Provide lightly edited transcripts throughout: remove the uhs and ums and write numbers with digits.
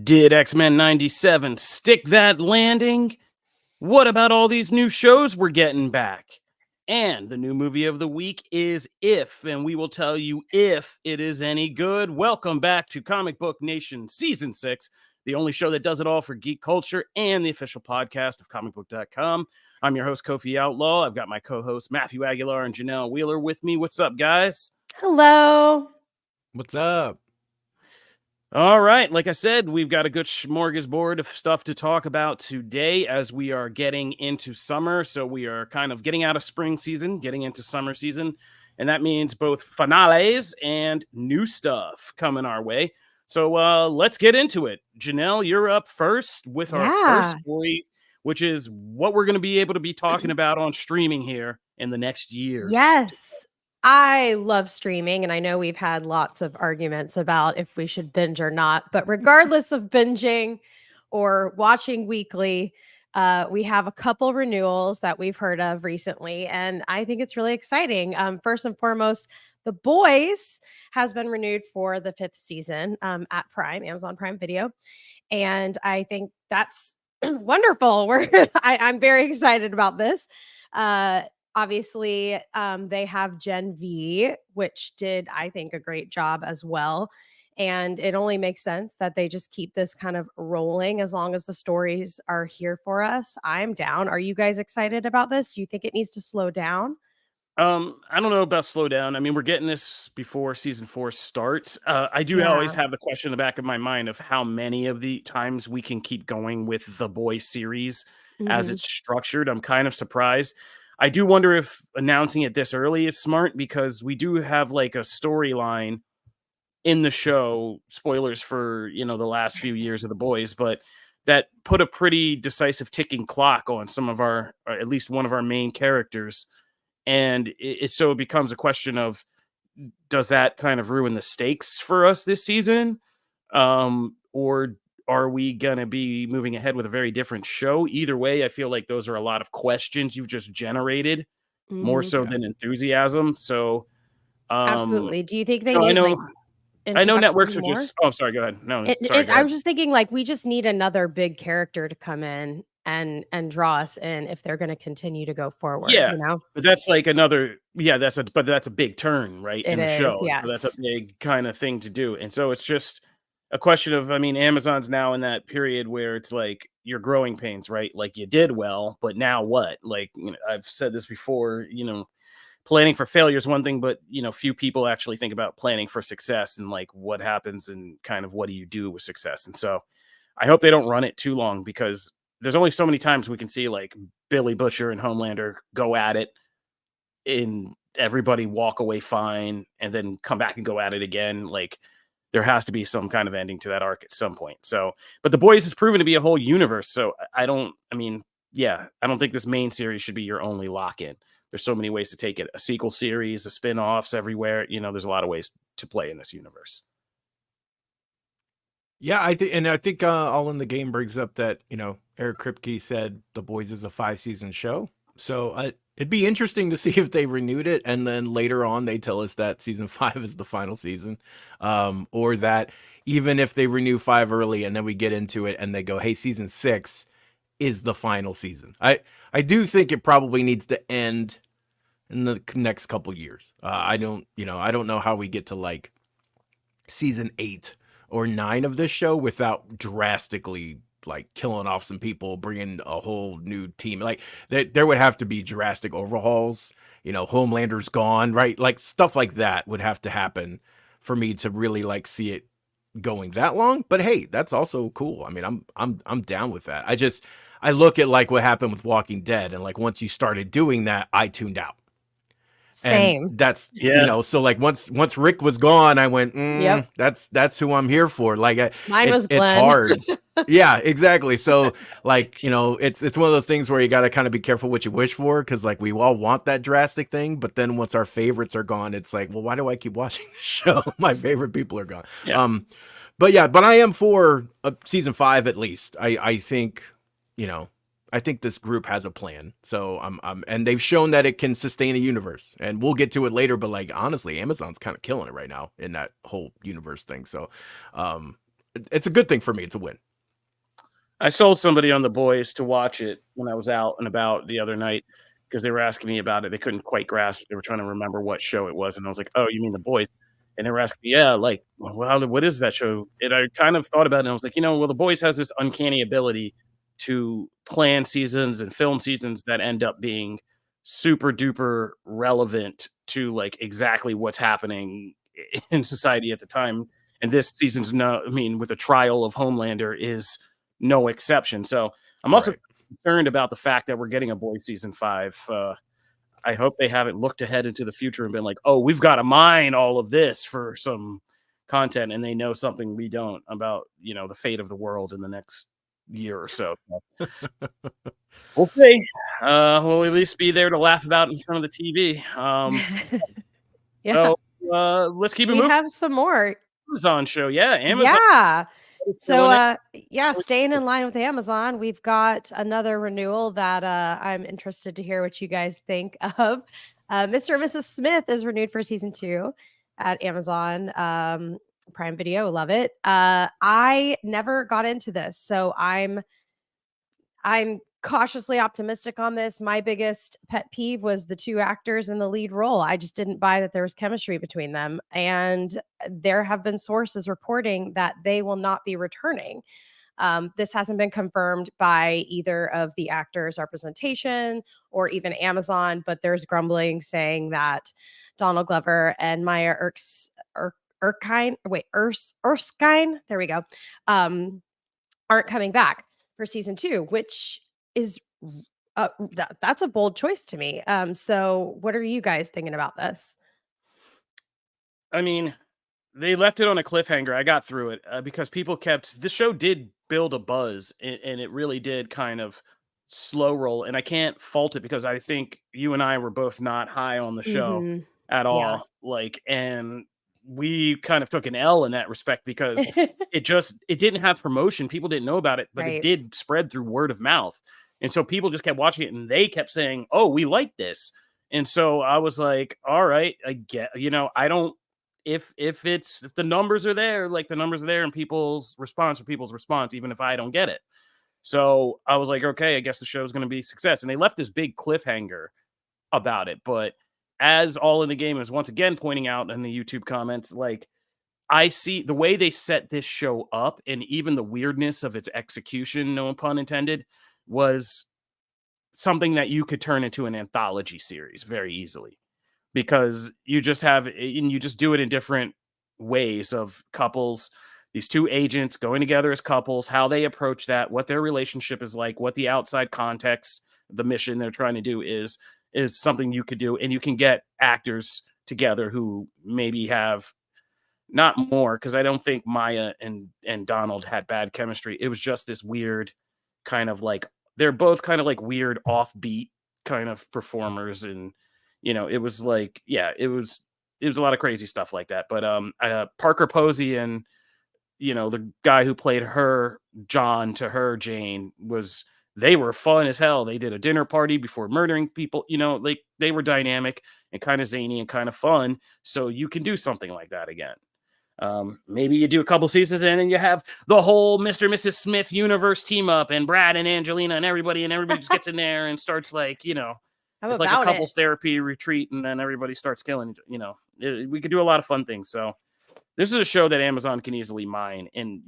Did X-Men 97 stick that landing? What about all these new shows we're getting back? And the new movie of the week is If, and we will tell you if it is any good. Welcome back to Comic Book Nation Season 6, the only show that does it all for geek culture and the official podcast of comicbook.com. I'm your host, Kofi Outlaw. I've got my co-hosts, Matthew Aguilar and Janelle Wheeler with me. What's up, guys? Hello. What's up? All right, like I said, we've got a good smorgasbord of stuff to talk about today as we are getting into summer. So we are kind of getting out of spring season, getting into summer season. And that means both finales and new stuff coming our way. So let's get into it. Janelle, you're up first with our first story, which is what we're going to be able to be talking about on streaming here in the next years. Yes. I love streaming, and I know we've had lots of arguments about if we should binge or not, but regardless of binging or watching weekly, we have a couple renewals that we've heard of recently, and I think it's really exciting. First and foremost, The Boys has been renewed for the 5th season at Amazon Prime Video, and I think that's wonderful. I'm very excited about this. Obviously, they have Gen V, which did, I think, a great job as well. And it only makes sense that they just keep this kind of rolling as long as the stories are here for us. I'm down. Are you guys excited about this? Do you think it needs to slow down? I don't know about slow down. I mean, we're getting this before season 4 starts. I do always have the question in the back of my mind of how many of the times we can keep going with the Boys series as it's structured. I'm kind of surprised. I do wonder if announcing it this early is smart because we do have like a storyline in the show, spoilers for, the last few years of The Boys, but that put a pretty decisive ticking clock on some of our, or at least one of our main characters. And so it becomes a question of, does that kind of ruin the stakes for us this season? Or are we going to be moving ahead with a very different show? Either way, I feel like those are a lot of questions you've just generated, more so than enthusiasm. So, absolutely. Do you think they I need know networks are just. Oh, sorry. Go ahead. No, sorry. Go I ahead. was just thinking, we just need another big character to come in and draw us in if they're going to continue to go forward. Yeah, but that's like another. Yeah, that's a big turn, right, in the show. Yes. So that's a big kind of thing to do, and so it's just a question of, I mean, Amazon's now in that period where it's like your growing pains, right? Like you did well, but now what? Like, I've said this before, planning for failure is one thing, but, few people actually think about planning for success and like what happens and kind of what do you do with success. And so I hope they don't run it too long because there's only so many times we can see like Billy Butcher and Homelander go at it and everybody walk away fine and then come back and go at it again. Like, there has to be some kind of ending to that arc at some point. So, but The Boys has proven to be a whole universe. So I don't think this main series should be your only lock-in. There's so many ways to take it. A sequel series, a spin-offs everywhere. There's a lot of ways to play in this universe. Yeah, I think All in the Game brings up that, Eric Kripke said The Boys is a 5-season show. So it'd be interesting to see if they renewed it and then later on they tell us that season 5 is the final season, or that even if they renew 5 early and then we get into it and they go, hey, season 6 is the final season. I do think it probably needs to end in the next couple years. I don't know how we get to like season 8 or 9 of this show without drastically like killing off some people, bringing a whole new team. Like there would have to be drastic overhauls. Homelander's gone, right? Like stuff like that would have to happen for me to really like see it going that long. But hey, that's also cool. I mean, I'm down with that. I look at like what happened with Walking Dead, and like once you started doing that, I tuned out. Same. And that's, so like once Rick was gone, I went, Yep. that's who I'm here for. Like Mine was Glenn. It's hard. Yeah, exactly. So like, it's one of those things where you got to kind of be careful what you wish for. Cause like we all want that drastic thing, but then once our favorites are gone, it's like, well, why do I keep watching the show? My favorite people are gone. Yeah. But I am for season 5, at least. I think, I think this group has a plan. So and they've shown that it can sustain a universe, and we'll get to it later. But like, honestly, Amazon's kind of killing it right now in that whole universe thing. So, it's a good thing for me. It's a win. I sold somebody on The Boys to watch it when I was out and about the other night because they were asking me about it. They couldn't quite grasp. They were trying to remember what show it was, and I was like, "Oh, you mean The Boys?" And they were asking me, "Yeah, like, well, what is that show?" And I kind of thought about it, and I was like, well, The Boys has this uncanny ability to plan seasons and film seasons that end up being super duper relevant to like exactly what's happening in society at the time. And this season's with the trial of Homelander is no exception. So I'm also concerned about the fact that we're getting a Boys season 5. I hope they haven't looked ahead into the future and been like, oh, we've got to mine all of this for some content, and they know something we don't about, the fate of the world in the next year or so. We'll see. We'll at least be there to laugh about in front of the TV. Yeah. So let's keep it moving. We have some more. Amazon show. Yeah, Amazon. Yeah. So, staying in line with Amazon, we've got another renewal that I'm interested to hear what you guys think of. Mr. and Mrs. Smith is renewed for season 2 at Amazon Prime Video. Love it. I never got into this, so I'm cautiously optimistic on this. My biggest pet peeve was the 2 actors in the lead role. I just didn't buy that there was chemistry between them. And there have been sources reporting that they will not be returning. This hasn't been confirmed by either of the actors' representation or even Amazon, but there's grumbling saying that Donald Glover and Maya Erskine, there we go, aren't coming back for season 2, which is that's a bold choice to me. So what are you guys thinking about this? I mean, they left it on a cliffhanger. I got through it because the show did build a buzz, and it really did kind of slow roll. And I can't fault it because I think you and I were both not high on the show at all. And we kind of took an L in that respect because it didn't have promotion. People didn't know about it, but it did spread through word of mouth. And so people just kept watching it and they kept saying, oh, we like this. And so I was like, all right, I get, I don't, if the numbers are there, like the numbers are there and people's response, even if I don't get it. So I was like, okay, I guess the show's going to be a success. And they left this big cliffhanger about it. But as All in the Game is once again pointing out in the YouTube comments, like I see the way they set this show up and even the weirdness of its execution, no pun intended, was something that you could turn into an anthology series very easily because you just do it in different ways of couples, these 2 agents going together as couples, how they approach that, what their relationship is like, what the outside context, the mission they're trying to do is something you could do. And you can get actors together who maybe have not more, because I don't think Maya and Donald had bad chemistry. It was just this weird kind of like, they're both kind of like weird offbeat kind of performers. And, it was like, yeah, it was a lot of crazy stuff like that. But Parker Posey and, the guy who played her John to her Jane they were fun as hell. They did a dinner party before murdering people, like they were dynamic and kind of zany and kind of fun. So you can do something like that again. Maybe you do a couple seasons and then you have the whole Mr. and Mrs. Smith universe team up and Brad and Angelina and everybody just gets in there and starts like, it's like a couples therapy retreat and then everybody starts killing, we could do a lot of fun things. So this is a show that Amazon can easily mine. And,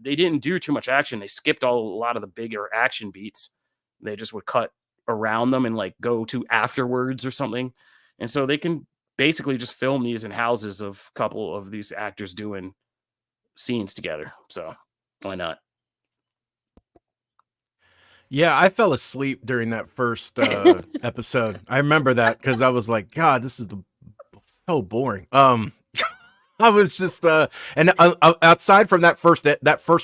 they didn't do too much action. They skipped a lot of the bigger action beats. They just would cut around them and like go to afterwards or something. And so they can basically just film these in houses of a couple of these actors doing scenes together. So why not? Yeah, I fell asleep during that first episode. I remember that because I was like, God, this is so boring. I was just and outside from that first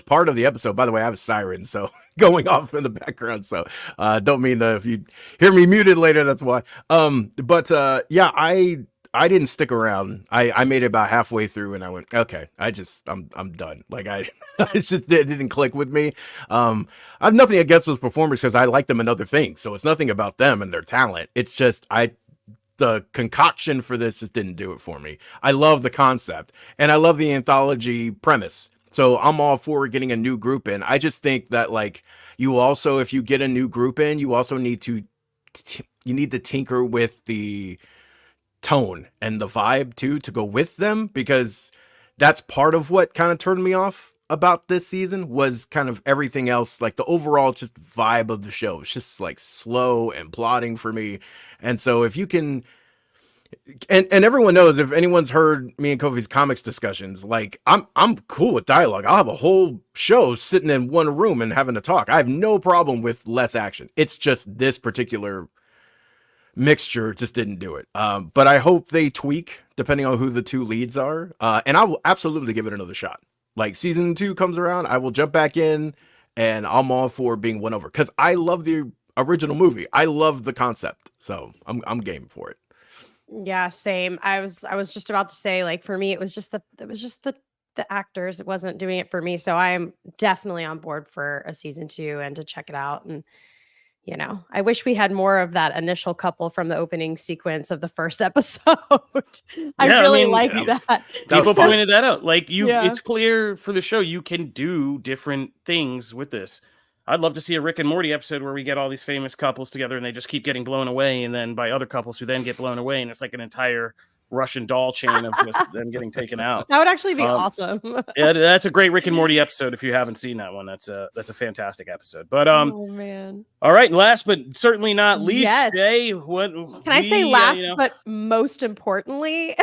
part of the episode, by the way, I have a siren so going off in the background, so don't mean that if you hear me muted later, that's why. Yeah, I didn't stick around. I made it about halfway through and I went, okay, I'm done. Like it didn't click with me. I have nothing against those performers because I like them in other things. So it's nothing about them and their talent. It's just the concoction for this just didn't do it for me. I love the concept and I love the anthology premise. So I'm all for getting a new group in. I just think that like you also, if you get a new group in, you also need to you need to tinker with the tone and the vibe too to go with them, because that's part of what kind of turned me off about this season was kind of everything else, like the overall just vibe of the show. It's just like slow and plodding for me. And so if you can, and everyone knows, if anyone's heard me and Kofi's comics discussions, like I'm cool with dialogue. I'll have a whole show sitting in one room and having to talk. I have no problem with less action. It's just this particular mixture just didn't do it. But I hope they tweak depending on who the two leads are. And I will absolutely give it another shot. Like season 2 comes around, I will jump back in, and I'm all for being won over because I love the original movie. I love the concept, so I'm game for it. Yeah, same. I was just about to say, like, for me, it was just the actors. It wasn't doing it for me. So I am definitely on board for a season 2 and to check it out. And I wish we had more of that initial couple from the opening sequence of the first episode. I really liked that. People pointed that out. Like Yeah. it's clear for the show you can do different things with this. I'd love to see a Rick and Morty episode where we get all these famous couples together and they just keep getting blown away, and then by other couples who then get blown away, and it's like an entire Russian doll chain of just them getting taken out. That would actually be awesome. Yeah, that's a great Rick and Morty episode. If you haven't seen that one, that's a fantastic episode. But oh man! All right, last but certainly not least, yes. Jay, can I say last but most importantly?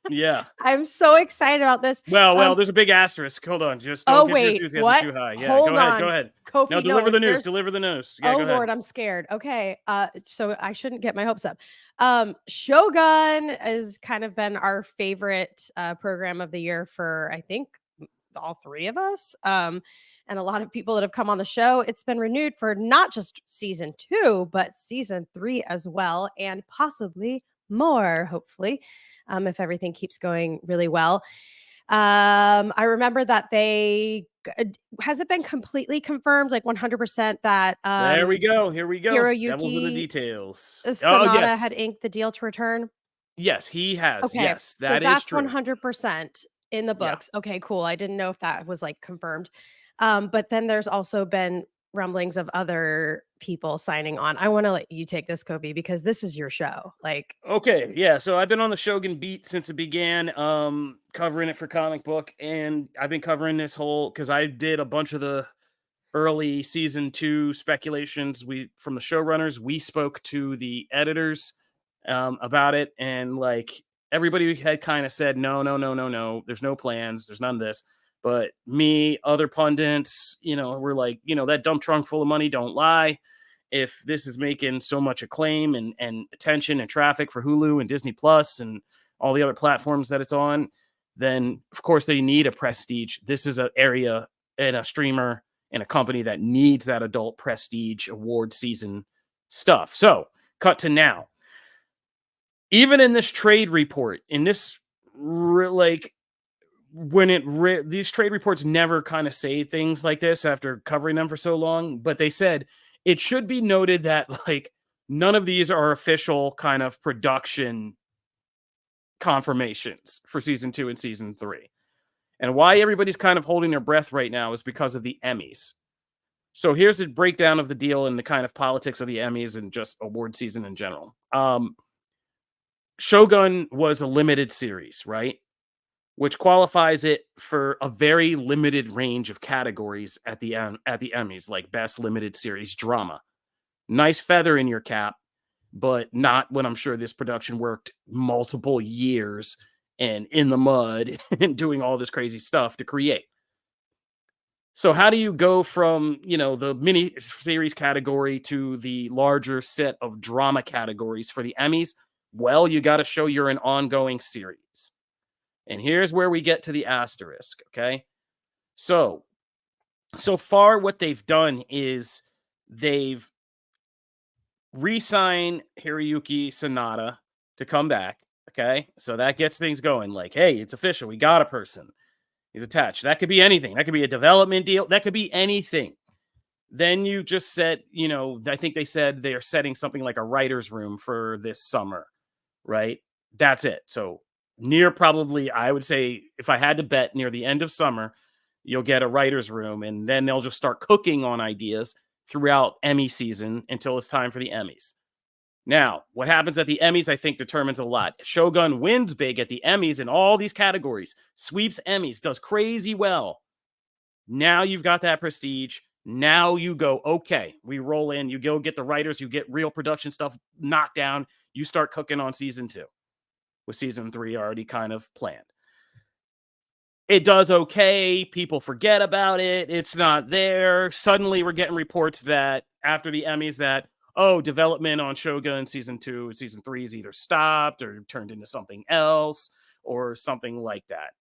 Yeah, I'm so excited about this. Well, there's a big asterisk. Hold on, just don't get your enthusiasm what? too high. Yeah, Hold go ahead. Kofi, now deliver the news. Deliver the news. Yeah, oh Lord, I'm scared. Okay, so I shouldn't get my hopes up. Shogun has kind of been our favorite program of the year for, I think, all three of us. And a lot of people that have come on the show. It's been renewed for not just season 2, but season 3 as well, and possibly more, hopefully, if everything keeps going really well. I remember that has it been completely confirmed, like 100% that there we go. Here we go. Hiroyuki Devils in the details. Sanada had inked the deal to return. Yes, he has. Okay, yes, so that's true. 100% in the books. Yeah. Okay, cool. I didn't know if that was like confirmed. But then there's also been rumblings of other people signing on. I want to let you take this, Kofi, because this is your show. Like, okay, yeah. So I've been on the Shogun beat since it began, covering it for Comic Book, and I've been covering this whole because I did a bunch of the early season 2 speculations. From the showrunners, we spoke to the editors about it, and like everybody had kind of said, no, there's no plans, there's none of this. But me, other pundits, we're like, that dump trunk full of money don't lie. If this is making so much acclaim and attention and traffic for Hulu and Disney Plus and all the other platforms that it's on, then of course they need a prestige. This is an area and a streamer and a company that needs that adult prestige award season stuff. So cut to now. Even in this trade report, in this these trade reports never kind of say things like this after covering them for so long, but they said it should be noted that like none of these are official kind of production confirmations for season 2 and season 3. And why everybody's kind of holding their breath right now is because of the Emmys. So here's the breakdown of the deal and the kind of politics of the Emmys and just award season in general. Shogun was a limited series, right? Which qualifies it for a very limited range of categories at the Emmys, like Best Limited Series Drama. Nice feather in your cap, but not when I'm sure this production worked multiple years and in the mud and doing all this crazy stuff to create. So how do you go from, the mini series category to the larger set of drama categories for the Emmys? Well, you got to show you're an ongoing series. And here's where we get to the asterisk, okay? So far what they've done is they've re-signed Hiroyuki Sanada to come back, okay? So that gets things going. Like, hey, it's official. We got a person. He's attached. That could be anything. That could be a development deal. That could be anything. Then you just said, I think they said they're setting something like a writer's room for this summer, right? That's it. So near probably, I would say, if I had to bet, near the end of summer, you'll get a writer's room, and then they'll just start cooking on ideas throughout Emmy season until it's time for the Emmys. Now, what happens at the Emmys, I think, determines a lot. Shogun wins big at the Emmys in all these categories, sweeps Emmys, does crazy well. Now you've got that prestige. Now you go, okay, we roll in, you go get the writers, you get real production stuff knocked down, you start cooking on season 2, with season 3 already kind of planned. It does okay. People forget about it. It's not there. Suddenly we're getting reports that after the Emmys that, development on Shogun season 2 and season 3 is either stopped or turned into something else or something like that.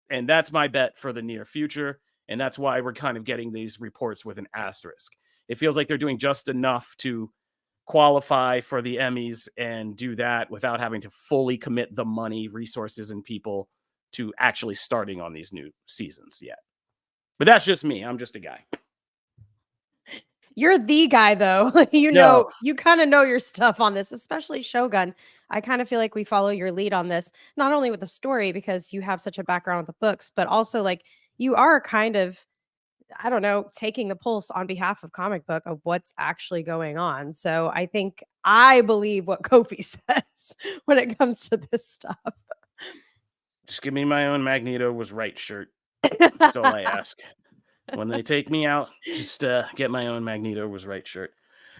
And that's my bet for the near future. And that's why we're kind of getting these reports with an asterisk. It feels like they're doing just enough to qualify for the Emmys and do that without having to fully commit the money, resources, and people to actually starting on these new seasons yet. But that's just me. I'm just a guy. You're the guy, though. You kind of know your stuff on this, especially Shogun. I kind of feel like we follow your lead on this, not only with the story because you have such a background with the books, but also like you are kind of, I don't know, taking the pulse on behalf of Comic Book of what's actually going on. So I believe what Kofi says when it comes to this stuff. Just give me my own Magneto was right shirt. That's all I ask. When they take me out, just get my own Magneto was right shirt.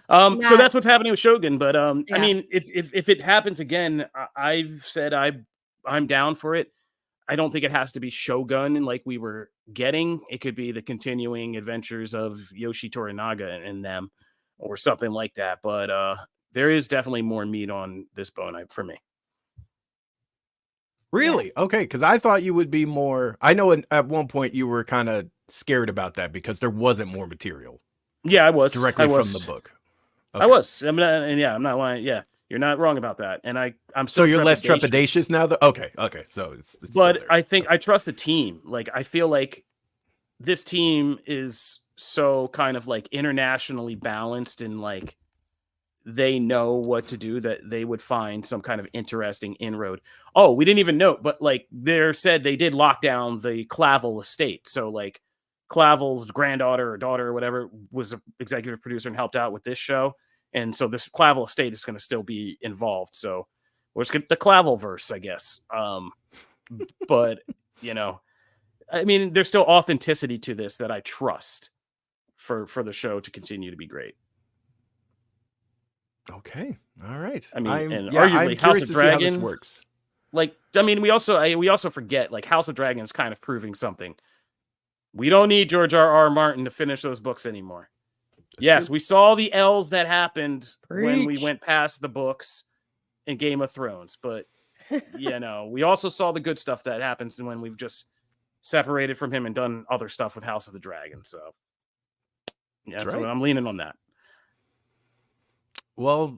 So that's what's happening with Shogun. But I mean, if it happens again, I've said I'm down for it. I don't think it has to be Shogun like we were getting. It could be the continuing adventures of Yoshi Torinaga and them or something like that. But there is definitely more meat on this bone for me. Really? Yeah. Okay, because I thought you would be more... I know at one point you were kind of scared about that because there wasn't more material. Yeah, I was. Directly from the book. Okay. I was. I'm not lying. Yeah, you're not wrong about that. And I'm so you're less trepidatious now? Okay. So it's but I think I trust the team. Like, I feel like this team is so kind of like internationally balanced and like they know what to do, that they would find some kind of interesting inroad. Oh, we didn't even note, but like they said they did lock down the Clavel estate. So like Clavel's granddaughter or daughter or whatever was an executive producer and helped out with this show. And so this Clavel estate is going to still be involved. So we'll just get the Clavelverse, I guess. But, I mean, there's still authenticity to this that I trust for the show to continue to be great. Okay. All right. I mean, arguably House of Dragon see how this works. Like, I mean, we also forget like House of Dragon is kind of proving something. We don't need George R.R. Martin to finish those books anymore. Yes, we saw the L's that happened when we went past the books in Game of Thrones, but we also saw the good stuff that happens when we've just separated from him and done other stuff with House of the Dragon. So so I'm leaning on that. Well,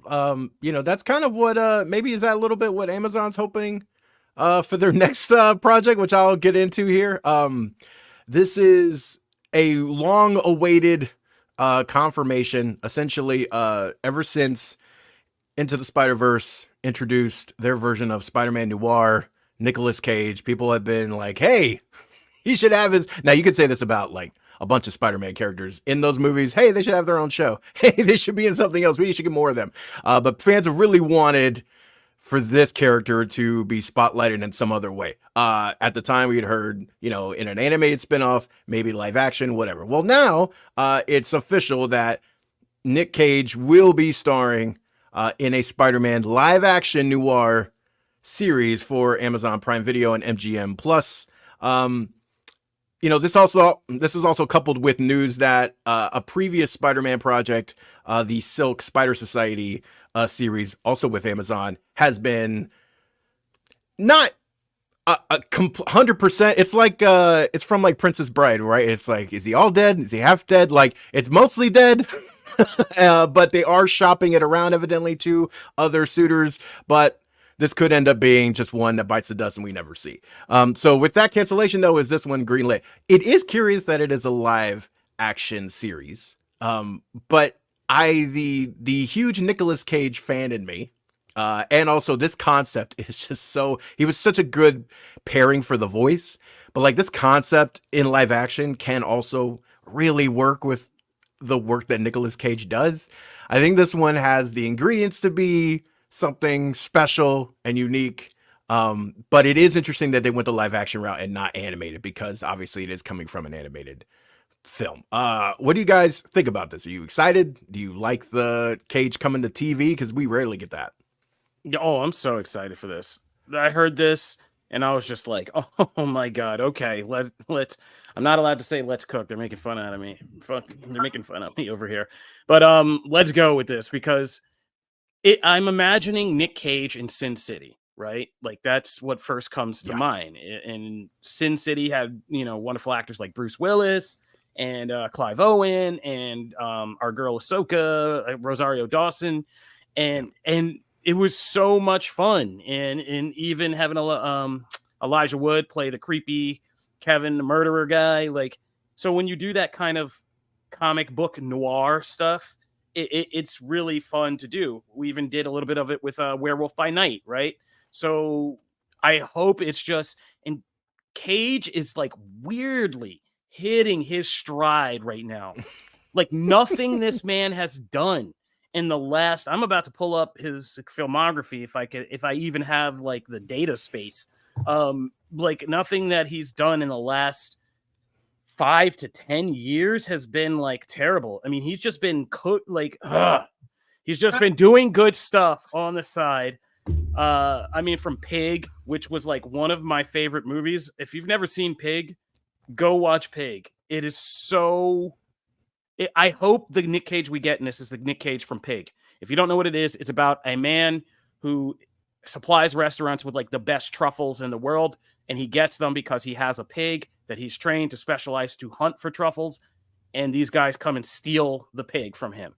that's kind of what maybe is that a little bit what Amazon's hoping for their next project, which I'll get into here. This is a long-awaited confirmation, essentially, ever since Into the Spider-Verse introduced their version of Spider-Man Noir, Nicolas Cage. People have been like, hey, he should have his... Now, you could say this about, like, a bunch of Spider-Man characters in those movies. Hey, they should have their own show. Hey, they should be in something else. We should get more of them. But fans have really wanted for this character to be spotlighted in some other way. At the time, we had heard, in an animated spinoff, maybe live action, whatever. Well, now it's official that Nick Cage will be starring in a Spider-Man live action noir series for Amazon Prime Video and MGM Plus. This is also coupled with news that a previous Spider-Man project, the Silk Spider Society series, also with Amazon, has been not 100%. It's like it's from like Princess Bride, right? It's like, is he all dead? Is he half dead? Like, it's mostly dead, but they are shopping it around evidently to other suitors. But this could end up being just one that bites the dust and we never see. So with that cancellation, though, is this one greenlit? It is curious that it is a live action series. But the huge Nicolas Cage fan in me, and also this concept is just he was such a good pairing for the voice. but like this concept in live action can also really work with the work that Nicolas Cage does. I think this one has the ingredients to be something special and unique. But it is interesting that they went the live action route and not animated, because obviously it is coming from an animated film. What do you guys think about this? Are you excited? Do you like the Cage coming to TV? Because we rarely get that. Oh, I'm so excited for this. I heard this and I was just like, oh my God. Okay. Let's, I'm not allowed to say let's cook. They're making fun out of me. Fuck. They're making fun of me over here. But let's go with this, because I'm imagining Nick Cage in Sin City, right? Like that's what first comes to mind. And Sin City had, wonderful actors like Bruce Willis and Clive Owen and our girl Ahsoka, Rosario Dawson, and it was so much fun. And even having Elijah Wood play the creepy Kevin, the murderer guy. Like, so when you do that kind of comic book noir stuff, it's really fun to do. We even did a little bit of it with Werewolf by Night, right? So I hope it's just, and Cage is like weirdly hitting his stride right now. Like nothing this man has done in the last, I'm about to pull up his filmography if I even have like the data space. Like nothing that he's done in the last 5 to 10 years has been like terrible. I mean, he's just been he's just been doing good stuff on the side. I mean, from Pig, which was like one of my favorite movies. If you've never seen Pig, go watch Pig. It is so. I hope the Nick Cage we get in this is the Nick Cage from Pig. If you don't know what it is, it's about a man who supplies restaurants with like the best truffles in the world, and he gets them because he has a pig that he's trained to specialize to hunt for truffles, and these guys come and steal the pig from him.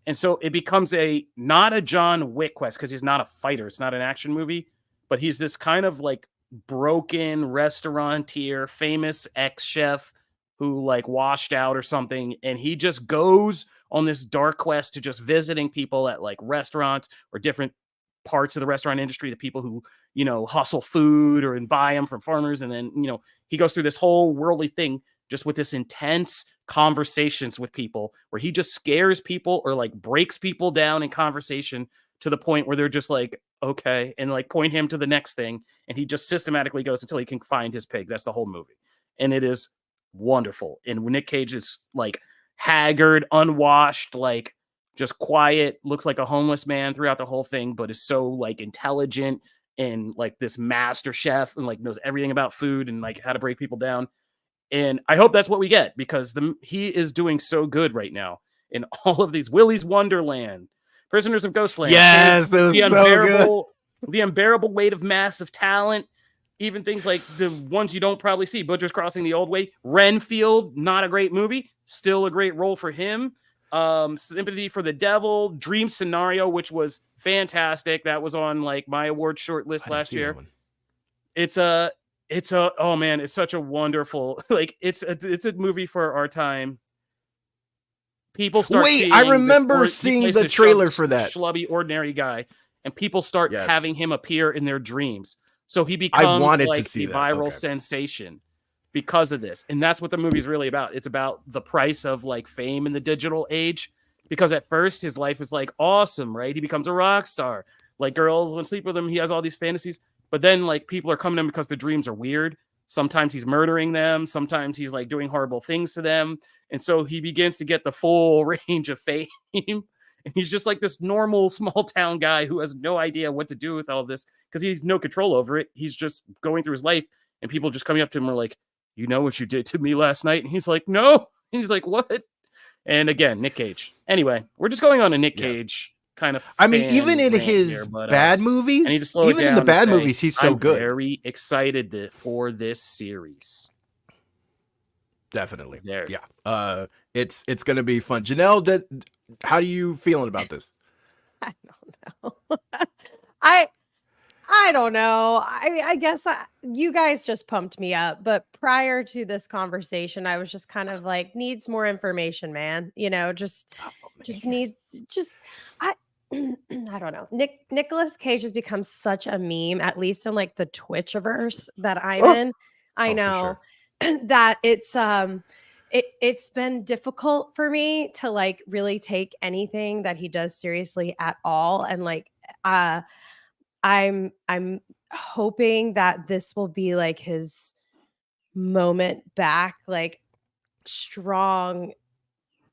And so it becomes not a John Wick quest, because he's not a fighter. It's not an action movie, but he's this kind of like broken restaurateur, famous ex-chef who like washed out or something. And he just goes on this dark quest to just visiting people at like restaurants or different parts of the restaurant industry, the people who, hustle food and buy them from farmers. And then, he goes through this whole worldly thing just with this intense conversations with people where he just scares people or like breaks people down in conversation to the point where they're just like, okay, and like point him to the next thing. And he just systematically goes until he can find his pig. That's the whole movie. And it is wonderful. And Nick Cage is like haggard, unwashed, like just quiet, looks like a homeless man throughout the whole thing, but is so like intelligent and like this master chef and like knows everything about food and like how to break people down. And I hope that's what we get, because he is doing so good right now in all of these. Willy's Wonderland, Prisoners of Ghostland. Yes, the unbearable weight of massive talent. Even things like the ones you don't probably see, Butcher's Crossing the Old Way, Renfield, not a great movie, still a great role for him. Sympathy for the Devil, Dream Scenario, which was fantastic. That was on like my award short list last year. It's such a wonderful, like it's a movie for our time. People start. Wait, I remember seeing the trailer for that. Schlubby ordinary guy, and people start having him appear in their dreams. So he becomes like a viral sensation because of this. And that's what the movie's really about. It's about the price of like fame in the digital age. Because at first his life is like awesome, right? He becomes a rock star. Like girls want to sleep with him. He has all these fantasies. But then like people are coming to him because the dreams are weird. Sometimes he's murdering them. Sometimes he's like doing horrible things to them. And so he begins to get the full range of fame. And he's just like this normal small town guy who has no idea what to do with all of this because he's no control over it. He's just going through his life, and people just coming up to him are like, you know what you did to me last night? And he's like, no. And he's like, what? And again, Nick Cage. Anyway, we're just going on a Nick Cage kind of. I mean, even in his bad movies, even in the bad movies, he's so good. I'm very excited for this series. Definitely. Yeah. It's going to be fun. Janelle, how are you feeling about this? I don't know. I don't know. I guess you guys just pumped me up, but prior to this conversation, I was just kind of like, needs more information, man. Just needs I don't know. Nicolas Cage has become such a meme, at least in like the Twitchiverse that I'm in. I Oh, for know sure. that it's been difficult for me to like really take anything that he does seriously at all. And like uh I'm hoping that this will be like his moment back, like strong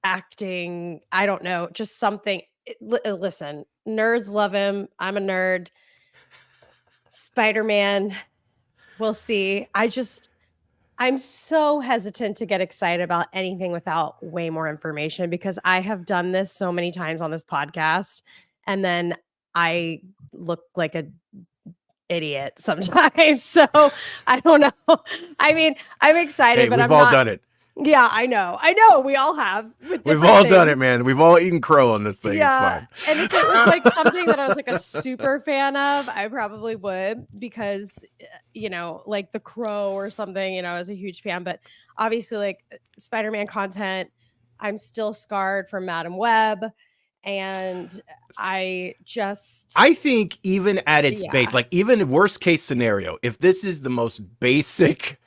acting. I don't know, just something. Listen, nerds love him. I'm a nerd. Spider-Man, we'll see. I'm so hesitant to get excited about anything without way more information because I have done this so many times on this podcast and then I look like a idiot sometimes. So I don't know. I mean, I'm excited, Hey, but we've I'm all not. done it. Yeah, I know. I know. We all have with We've different all done it, things. man. We've all eaten crow on this thing. Yeah. It's And fine. if it was like something that I was like a super fan of, I probably would because, like The Crow or something, I was a huge fan. But obviously, like Spider-Man content, I'm still scarred from Madam Web. And I think even at its base, like even worst case scenario, if this is the most basic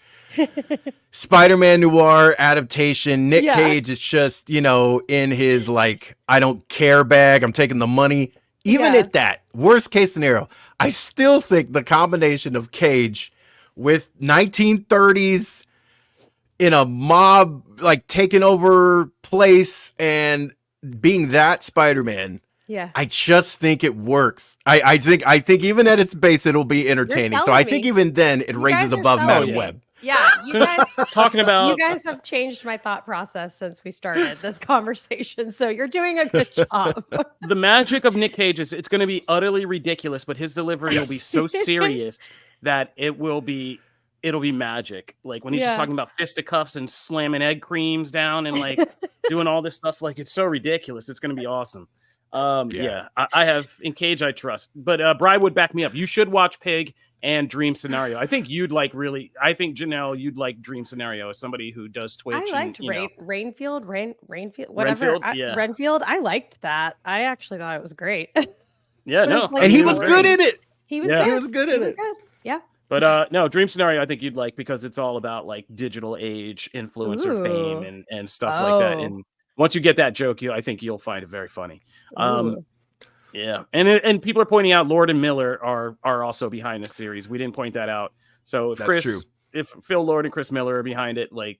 Spider-Man Noir adaptation, Nick Cage is just, in his like, I don't care bag, I'm taking the money. Even at that, worst case scenario, I still think the combination of Cage with 1930s in a mob, like taking over place and being that Spider-Man, I just think it works. I think even at its base, it'll be entertaining. So I think even then it raises above Madam Web. Yeah, you guys talking about you guys have changed my thought process since we started this conversation. So you're doing a good job. The magic of Nick Cage is it's going to be utterly ridiculous, but his delivery will be so serious that it'll be magic. Like when he's just talking about fisticuffs and slamming egg creams down and like doing all this stuff, like it's so ridiculous. It's going to be awesome. I have in Cage I trust, but Bri would back me up. You should watch Pig and Dream Scenario. I think I think Janelle, you'd like Dream Scenario as somebody who does Twitch. I liked Rainfield, whatever. Renfield. I liked that. I actually thought it was great. Yeah, no, and he was good in it. He was good in it. Yeah. But no, Dream Scenario I think you'd like because it's all about like digital age influencer fame and stuff like that. And once you get that joke, I think you'll find it very funny. Yeah, and people are pointing out Lord and Miller are also behind the series. We didn't point that out. So if Phil Lord and Chris Miller are behind it, like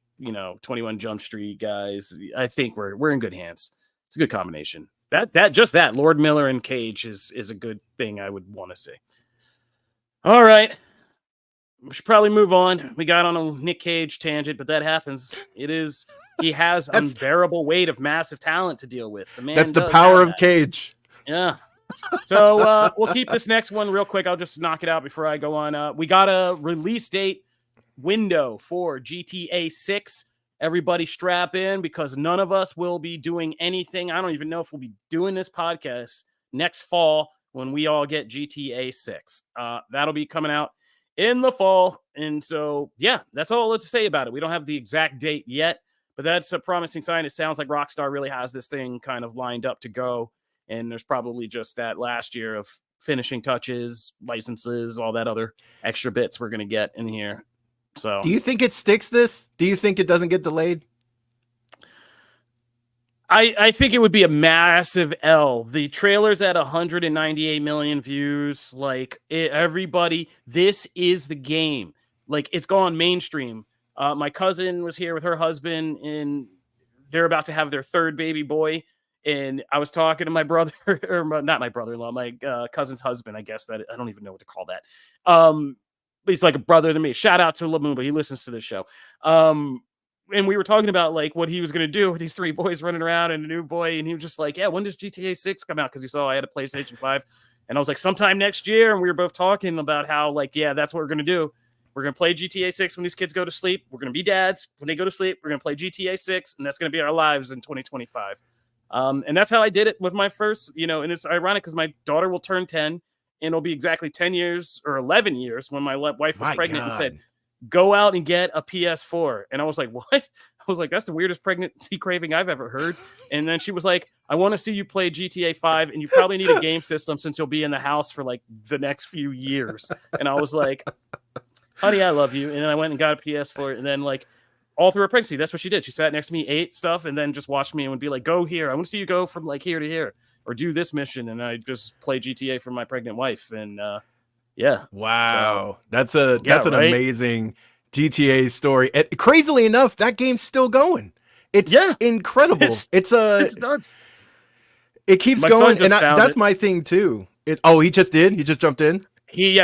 21 Jump Street guys, I think we're in good hands. It's a good combination. That Lord Miller and Cage is a good thing. I would want to see. All right, we should probably move on. We got on a Nick Cage tangent, but that happens. He has unbearable weight of massive talent to deal with. The man. That's the power of Cage. Yeah. So we'll keep this next one real quick. I'll just knock it out before I go on. We got a release date window for GTA 6. Everybody strap in because none of us will be doing anything. I don't even know if we'll be doing this podcast next fall when we all get GTA 6. That'll be coming out in the fall. And so, yeah, that's all to say about it. We don't have the exact date yet, but that's a promising sign. It sounds like Rockstar really has this thing kind of lined up to go. And there's probably just that last year of finishing touches, licenses, all that other extra bits we're going to get in here. So, do you think it sticks this? Do you think it doesn't get delayed? I think it would be a massive L. The trailer's at 198 million views. Like everybody, this is the game. Like it's gone mainstream. My cousin was here with her husband and they're about to have their third baby boy. And I was talking to my brother, or not my brother-in-law, my cousin's husband, I guess that I don't even know what to call that. He's like a brother to me. Shout out to Lumumba. He listens to this show. And we were talking about like what he was going to do with these three boys running around and a new boy. And he was just like, yeah, when does GTA 6 come out? Because he saw I had a PlayStation 5. And I was like, sometime next year. And we were both talking about how like, yeah, that's what we're going to do. We're going to play GTA 6 when these kids go to sleep. We're going to be dads. When they go to sleep, we're going to play GTA 6. And that's going to be our lives in 2025. And that's how I did it with my first, and it's ironic because my daughter will turn 10 and it'll be exactly 10 years or 11 years when my wife was pregnant and said, go out and get a PS4. And I was like, what? I was like, that's the weirdest pregnancy craving I've ever heard. And then she was like, I want to see you play GTA 5 and you probably need a game system since you'll be in the house for like the next few years. And I was like, honey, I love you. And then I went and got a PS4, and then like all through her pregnancy, that's what she did. She sat next to me, ate stuff, and then just watched me and would be like, go here. I want to see you go from like here to here, or do this mission. And I just play GTA for my pregnant wife. And yeah. Wow. So, That's an amazing GTA story. And crazily enough, that game's still going. It's incredible. It's nuts. It keeps going, and that's my thing too. He just did? He just jumped in?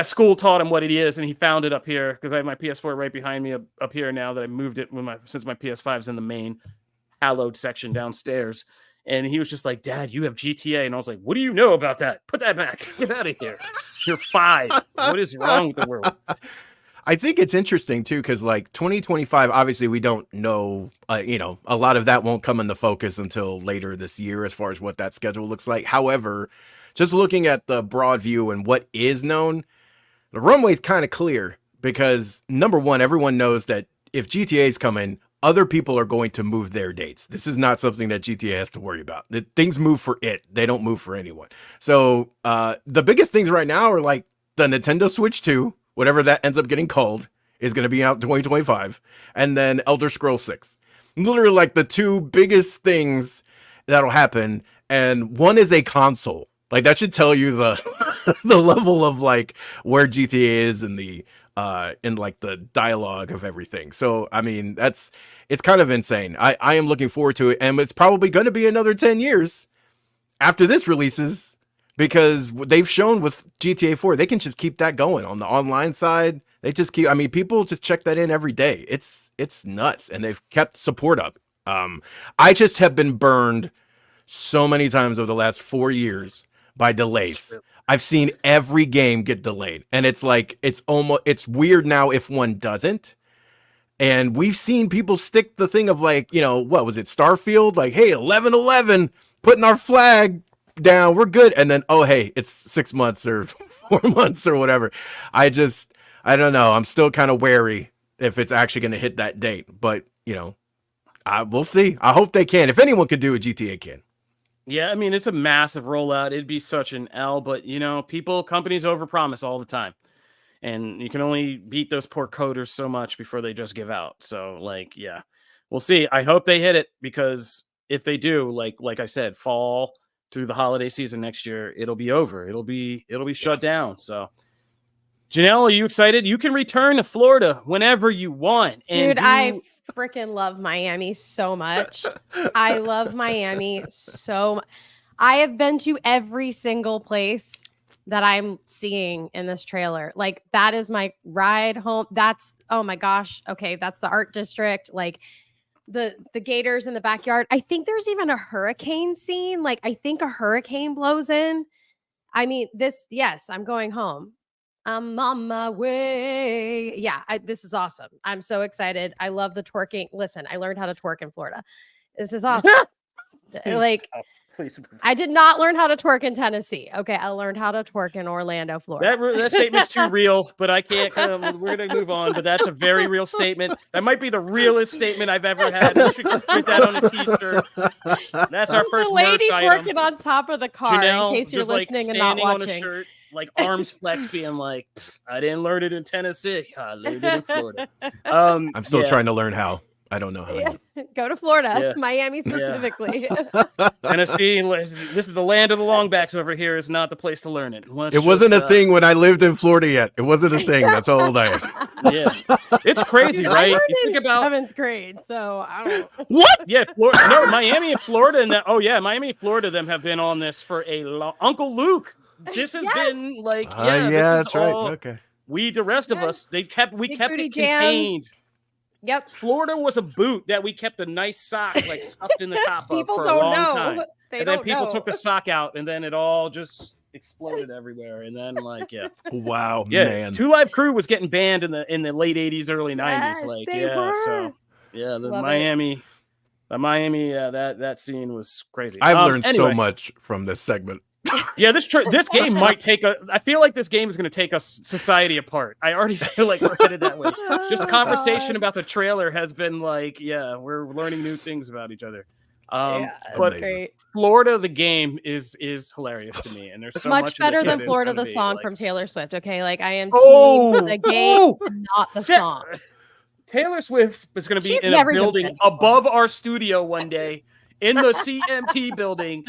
School taught him what it is, and he found it up here because I have my PS4 right behind me up here now that I moved it since my PS5's in the main hallowed section downstairs. And he was just like, Dad, you have GTA. And I was like, what do you know about that? Put that back. Get out of here. You're 5. What is wrong with the world? I think it's interesting too, because like 2025, obviously we don't know, a lot of that won't come into focus until later this year as far as what that schedule looks like. However, just looking at the broad view and what is known, the runway is kind of clear because number one, everyone knows that if GTA is coming, other people are going to move their dates. This is not something that GTA has to worry about. Things move for it. They don't move for anyone. So the biggest things right now are like the Nintendo Switch 2, whatever that ends up getting called, is going to be out in 2025. And then Elder Scrolls 6. Literally like the two biggest things that'll happen. And one is a console. Like that should tell you the the level of like where GTA is in the in like the dialogue of everything. So I mean it's kind of insane. I am looking forward to it, and it's probably going to be another 10 years after this releases, because they've shown with GTA 4 they can just keep that going on the online side. They just keep, I mean, people just check that in every day. It's nuts, and they've kept support up. I just have been burned so many times over the last 4 years by delays. I've seen every game get delayed, and it's like it's weird now if one doesn't. And we've seen people stick the thing of like, what was it, Starfield? Like, hey, 11/11, putting our flag down, we're good. And then, oh, hey, it's 6 months or 4 months or whatever. I don't know. I'm still kind of wary if it's actually going to hit that date. But, we'll see. I hope they can. If anyone could do it, GTA can. Yeah, I mean, it's a massive rollout. It'd be such an L, but companies overpromise all the time. And you can only beat those poor coders so much before they just give out. So like, yeah, we'll see. I hope they hit it, because if they do, like I said, fall through the holiday season next year, it'll be over. It'll be shut down. So Janelle, are you excited? You can return to Florida whenever you want. And dude, I freaking love Miami so much. I love Miami so much. I have been to every single place that I'm seeing in this trailer. Like, that is my ride home. That's, oh my gosh. Okay. That's the art district. Like the gators in the backyard. I think there's even a hurricane scene. Like, I think a hurricane blows in. I mean, yes, I'm going home. I'm on my way. Yeah, this is awesome. I'm so excited. I love the twerking. Listen, I learned how to twerk in Florida. This is awesome. Please. I did not learn how to twerk in Tennessee. Okay, I learned how to twerk in Orlando, Florida. That statement's too real, but I can't. We're going to move on, but that's a very real statement. That might be the realest statement I've ever had. You should put that on a t-shirt. That's our first lady merch twerking item. on top of the car, Janelle, in case you're listening and not watching. On a shirt, like arms flex, being like, I didn't learn it in Tennessee. I learned it in Florida. I'm still trying to learn how. I don't know how. Yeah. Go to Florida, Miami specifically. Tennessee, this is the land of the longbacks over here. Is not the place to learn it. It wasn't a thing when I lived in Florida yet. It wasn't a thing. That's how old I am. Yeah, it's crazy, Dude, right? I learned You think about 7th grade, so I don't. What? Yeah, Florida. No, Miami and Florida, and Miami and Florida. Them have been on this for a long. Uncle Luke. This has been like, that's right. Okay. We, the rest of us, we kept it contained. Yep. Florida was a boot that we kept a nice sock like stuffed in the top of for a long time. And then people took the sock out, and then it all just exploded everywhere. And then wow, man. 2 Live Crew was getting banned in the late 80s, early 90s. Yes, The Miami, that scene was crazy. I've learned so much from this segment. Yeah, this game might take I feel like this game is going to take us society apart. I already feel like we're headed that way. Just conversation about the trailer has been like, we're learning new things about each other. Yeah, it's But Amazing. great. Florida, the game, is hilarious to me, and there's so Much much of it better that than is Florida gonna the be song like, from Taylor Swift. Okay, like I am team oh, the game, oh, not the Ta- song. Taylor Swift is going to be She's in a never even building been to one. above our studio one day in the CMT building,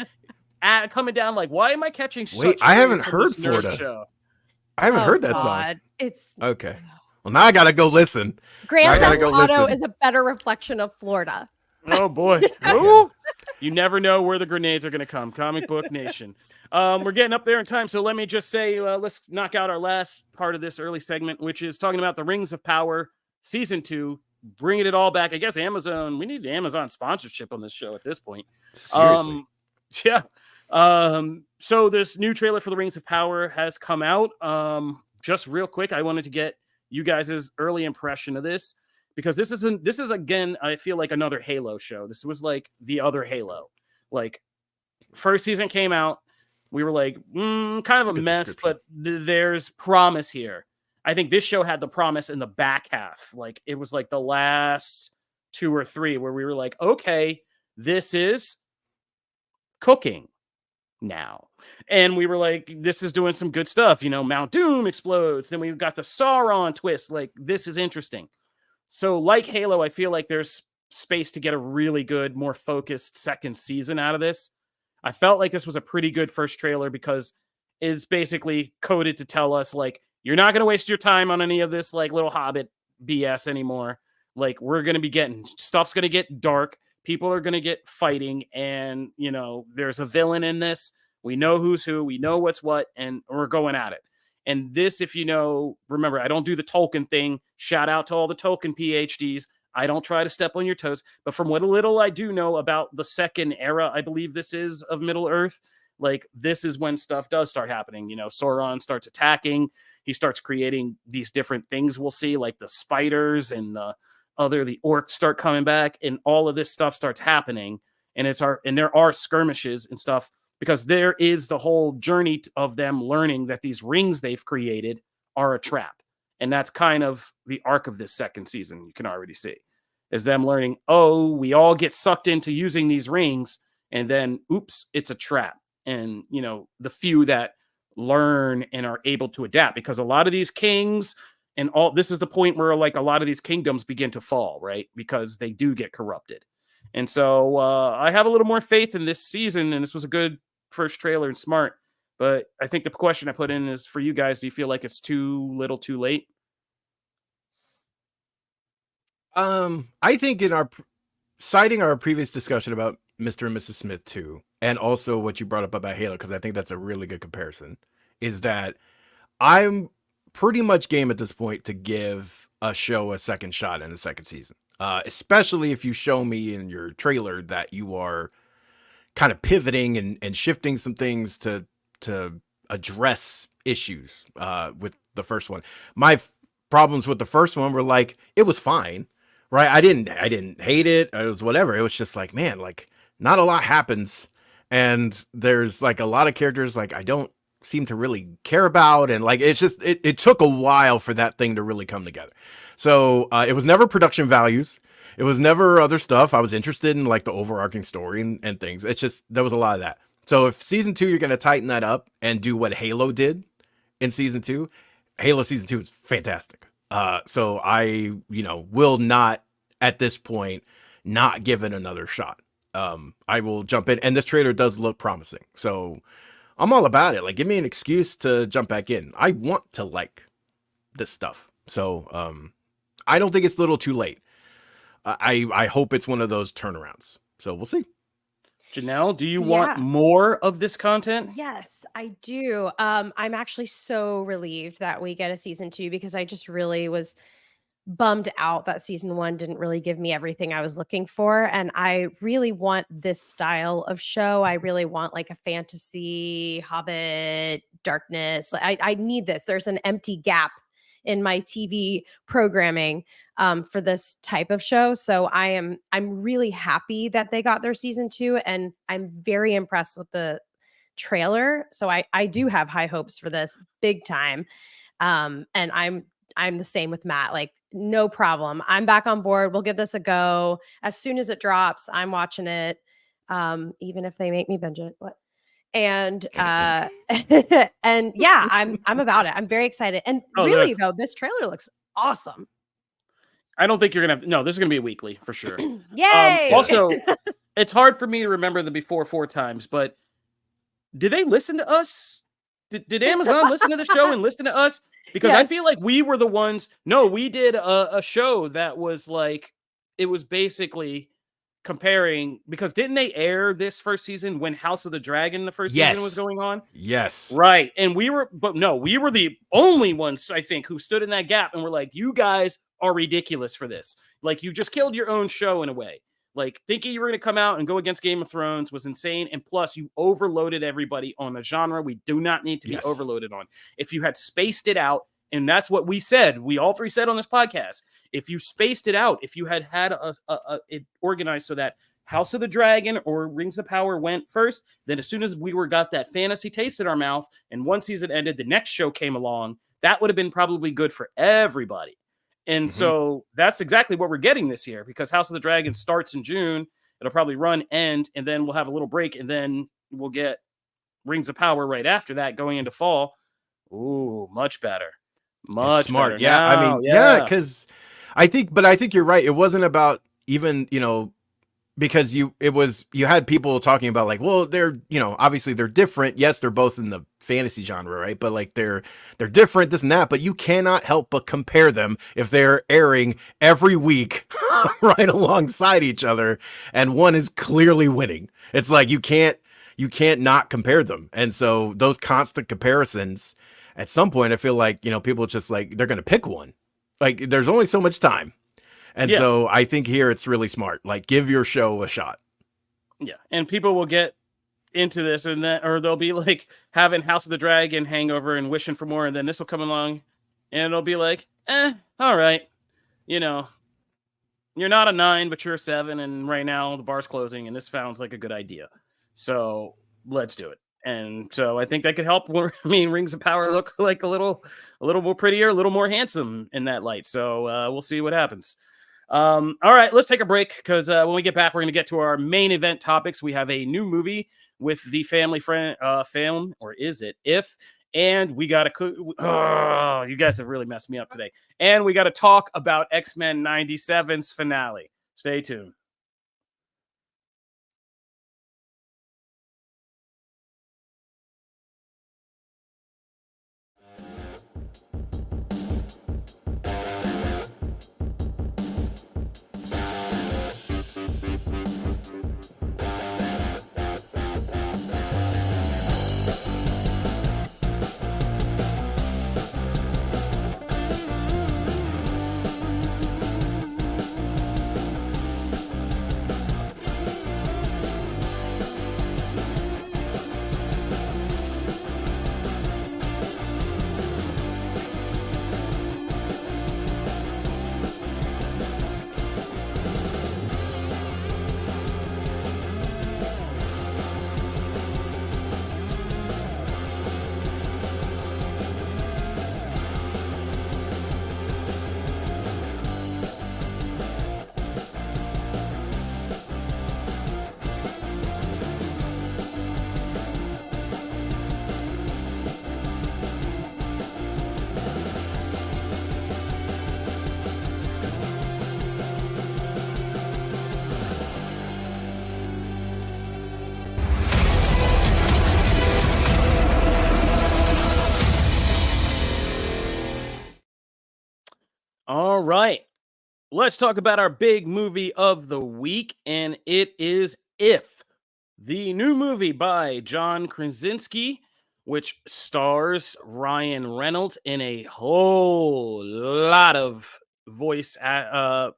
coming down like, why am I catching Wait, such I haven't strays from heard this nerd Florida. show? I haven't Oh heard that song. God, it's Okay. Well, now I gotta go listen. Now Grand I gotta Theft go Auto listen. is a better reflection of Florida. Oh boy. Ooh. You never know where the grenades are going to come. Comic Book Nation. We're getting up there in time, so let me just say, let's knock out our last part of this early segment, which is talking about the Rings of Power Season 2, bringing it all back. I guess Amazon, we need Amazon sponsorship on this show at this point. Seriously. Yeah. So this new trailer for the Rings of Power has come out. Just real quick, I wanted to get you guys' early impression of this, because this is again, I feel like another Halo show. This was like the other Halo. Like, first season came out, we were like, kind of a mess, but there's promise here. I think this show had the promise in the back half. Like, it was like the last 2 or 3 where we were like, okay, this is cooking now. And we were like, this is doing some good stuff. You know, Mount Doom explodes. Then we've got the Sauron twist. Like, this is interesting. So like Halo, I feel like there's space to get a really good, more focused second season out of this. I felt like this was a pretty good first trailer because it's basically coded to tell us, like, you're not going to waste your time on any of this, like, little Hobbit BS anymore. Like, we're going to be getting, stuff's going to get dark. People are going to get fighting. And, you know, there's a villain in this. We know who's who. We know what's what. And we're going at it. And this, if you know, remember, I don't do the Tolkien thing. Shout out to all the Tolkien PhDs. I don't try to step on your toes. But from what little I do know about the second era, I believe this is, of Middle Earth, like, this is when stuff does start happening. You know, Sauron starts attacking. He starts creating these different things we'll see, like the spiders and the orcs start coming back, and all of this stuff starts happening. And there are skirmishes and stuff, because there is the whole journey of them learning that these rings they've created are a trap. And that's kind of the arc of this second season. You can already see is them learning, oh, we all get sucked into using these rings, and then, oops, it's a trap. And, you know, the few that learn and are able to adapt, because a lot of these kings and all, this is the point where, like, a lot of these kingdoms begin to fall, right? Because they do get corrupted. And so I have a little more faith in this season, and this was a good first trailer and smart. But I think the question I put in is for you guys: do you feel like it's too little, too late? I think in our citing our previous discussion about Mr. and Mrs. Smith too, and also what you brought up about Halo, because I think that's a really good comparison, is that I'm pretty much game at this point to give a show a second shot in a second season. Especially if you show me in your trailer that you are kind of pivoting and shifting some things to address issues with the first one. My problems with the first one were, like, it was fine, right? I didn't hate it. It was whatever. It was just like, man, like, not a lot happens, and there's like a lot of characters like I don't seem to really care about, and like it's just it took a while for that thing to really come together. So it was never production values. It was never other stuff. I was interested in, like, the overarching story and things. It's just, there was a lot of that. So if season 2, you're going to tighten that up and do what Halo did in season 2, Halo season 2 is fantastic. So I, will not at this point not give it another shot. I will jump in, and this trailer does look promising. So I'm all about it. Like, give me an excuse to jump back in. I want to like this stuff. So I don't think it's a little too late. I hope it's one of those turnarounds. So we'll see. Janelle, do you want more of this content? Yes, I do. I'm actually so relieved that we get a season 2, because I just really was bummed out that season 1 didn't really give me everything I was looking for. And I really want this style of show. I really want, like, a fantasy, Hobbit, darkness. I need this. There's an empty gap in my TV programming for this type of show. So I'm really happy that they got their season 2, and I'm very impressed with the trailer. So I do have high hopes for this, big time. And I'm the same with Matt. Like, no problem. I'm back on board. We'll give this a go. As soon as it drops, I'm watching it. even if they make me binge it. What? And and yeah, I'm about it. I'm very excited. And really though, this trailer looks awesome. I don't think you're gonna have no, this is gonna be a weekly for sure. Yay! Also, it's hard for me to remember the before 4 times, but did they listen to us? Did Amazon listen to the show and listen to us? Because I feel like we were the ones. No, we did a show that was like, it was basically comparing, because didn't they air this first season when House of the Dragon, the first season was going on? Yes. Right. And we were the only ones, I think, who stood in that gap and were like, you guys are ridiculous for this. Like, you just killed your own show in a way. Like, thinking you were going to come out and go against Game of Thrones was insane. And plus, you overloaded everybody on a genre we do not need to be overloaded on. If you had spaced it out, and that's what we said, we all three said on this podcast, if you spaced it out, if you had it organized so that House of the Dragon or Rings of Power went first, then as soon as we got that fantasy taste in our mouth and one season ended, the next show came along, that would have been probably good for everybody. And so that's exactly what we're getting this year, because House of the Dragon starts in June. It'll probably end, and then we'll have a little break, and then we'll get Rings of Power right after that going into fall. Ooh, much better. Much smart. Better. Yeah. Now, I mean, because I think you're right. It wasn't about even, because you had people talking about like, well, they're, obviously they're different. Yes, they're both in the fantasy genre, right? But like they're different, this and that, but you cannot help but compare them if they're airing every week right alongside each other, and one is clearly winning. It's like you can't not compare them. And so those constant comparisons, at some point, I feel like, people just like, they're going to pick one. Like, there's only so much time. And so I think here it's really smart. Like, give your show a shot. Yeah. And people will get into this, and then, or they'll be like having House of the Dragon hangover and wishing for more. And then this will come along and it'll be like, all right. You're not a 9, but you're a 7. And right now the bar's closing, and this sounds like a good idea. So let's do it. And so I think that could help. I mean, Rings of Power look like a little more prettier, a little more handsome in that light. So we'll see what happens. All right, let's take a break, because when we get back, we're going to get to our main event topics. We have a new movie with the family friend film, or is it If? And we got to, you guys have really messed me up today. And we got to talk about X-Men 97's finale. Stay tuned. All right, let's talk about our big movie of the week, and it is If, the new movie by John Krasinski, which stars Ryan Reynolds and a whole lot of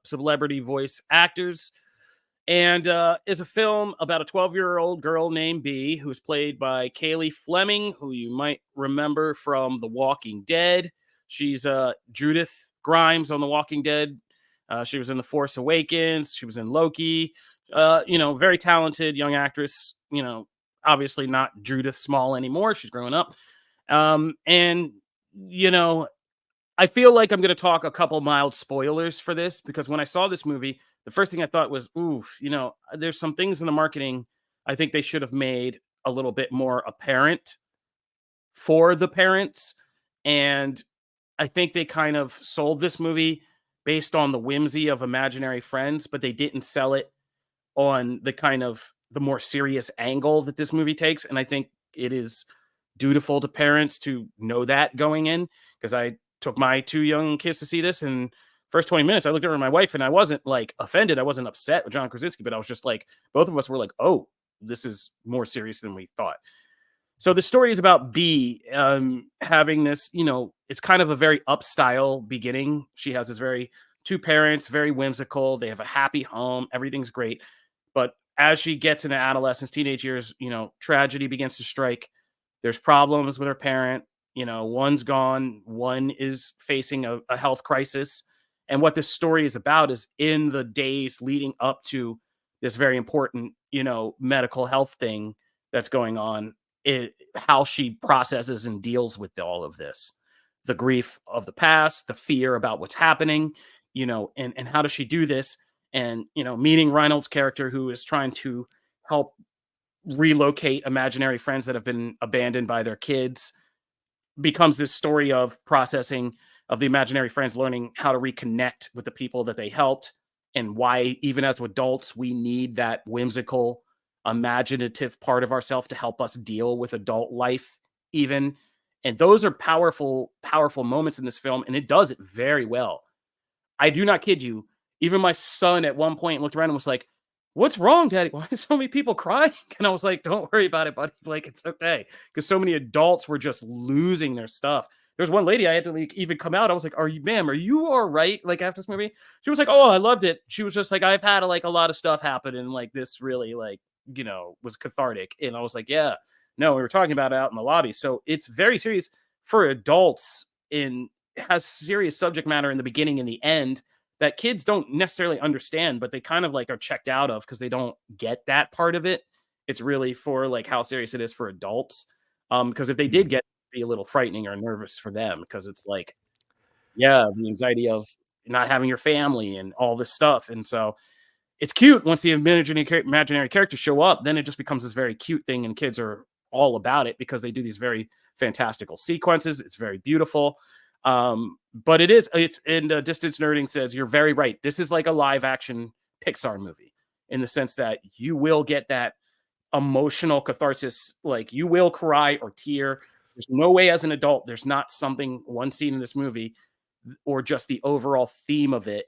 celebrity voice actors, and is a film about a 12-year-old girl named Bee, who's played by Kaylee Fleming, who you might remember from The Walking Dead. She's Judith Grimes on The Walking Dead. She was in The Force Awakens. She was in Loki. Very talented young actress. Obviously not Judith Small anymore. She's grown up. I feel like I'm going to talk a couple mild spoilers for this, because when I saw this movie, the first thing I thought was, oof, there's some things in the marketing I think they should have made a little bit more apparent for the parents. And I think they kind of sold this movie based on the whimsy of imaginary friends, but they didn't sell it on the kind of the more serious angle that this movie takes. And I think it is dutiful to parents to know that going in, because I took my 2 young kids to see this, and first 20 minutes I looked over at my wife and I wasn't like offended, I wasn't upset with John Krasinski, but I was just like, both of us were like, oh, this is more serious than we thought. So the story is about B having this, it's kind of a very upstyle beginning. She has this very 2 parents, very whimsical, they have a happy home, everything's great. But as she gets into adolescence, teenage years, tragedy begins to strike. There's problems with her parent. One's gone, one is facing a health crisis. And what this story is about is in the days leading up to this very important, medical health thing that's going on, how she processes and deals with all of this, the grief of the past, the fear about what's happening, and how does she do this? And, meeting Reynolds' character, who is trying to help relocate imaginary friends that have been abandoned by their kids, becomes this story of processing of the imaginary friends, learning how to reconnect with the people that they helped, and why, even as adults, we need that whimsical, imaginative part of ourselves to help us deal with adult life, even. And those are powerful, powerful moments in this film, and it does it very well. I do not kid you. Even my son at one point looked around and was like, "What's wrong, Daddy? Why are so many people crying?" And I was like, "Don't worry about it, buddy. Like, it's okay." Because so many adults were just losing their stuff. There's one lady I had to even come out. I was like, ma'am, are you all right? Like, after this movie? She was like, "Oh, I loved it." She was just like, "I've had a lot of stuff happen, and like this really was cathartic." And I was like, "Yeah, no, we were talking about it out in the lobby." So it's very serious for adults, and has serious subject matter in the beginning and the end that kids don't necessarily understand, but they kind of are checked out of because they don't get that part of it. It's really for how serious it is for adults. Because if they did get it, it'd be a little frightening or nervous for them, because it's the anxiety of not having your family and all this stuff. And so it's cute once the imaginary characters show up, then it just becomes this very cute thing, and kids are all about it because they do these very fantastical sequences. It's very beautiful. But it's in Distance Nerding says, you're very right. This is like a live action Pixar movie, in the sense that you will get that emotional catharsis. Like, you will cry or tear. There's no way as an adult, there's not one scene in this movie, or just the overall theme of it,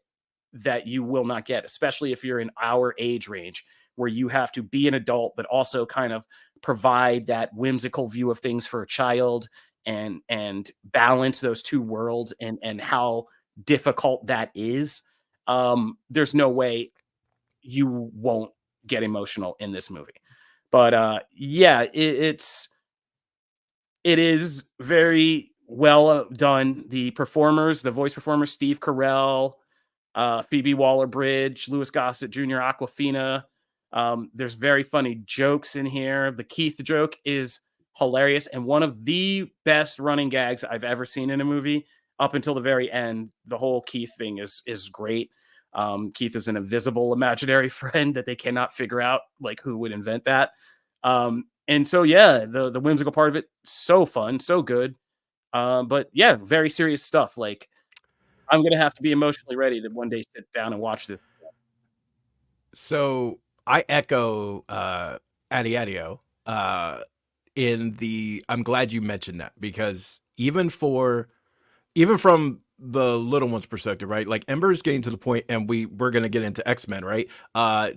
that you will not get, especially if you're in our age range, where you have to be an adult, but also kind of provide that whimsical view of things for a child, and balance those 2 worlds, and how difficult that is. There's no way you won't get emotional in this movie. But it is very well done. The voice performers, Steve Carell, Phoebe Waller-Bridge, Louis Gossett Jr., Aquafina. There's very funny jokes in here. The Keith joke is hilarious, and one of the best running gags I've ever seen in a movie, up until the very end. The whole Keith thing is great. Keith is an invisible imaginary friend that they cannot figure out who would invent that. And so the whimsical part of it, so fun, so good. But very serious stuff. I'm gonna have to be emotionally ready to one day sit down and watch this. So I echo Addio I'm glad you mentioned that, because even from the little one's perspective, right? Like, Ember's getting to the point, and we're gonna get into X-Men, right?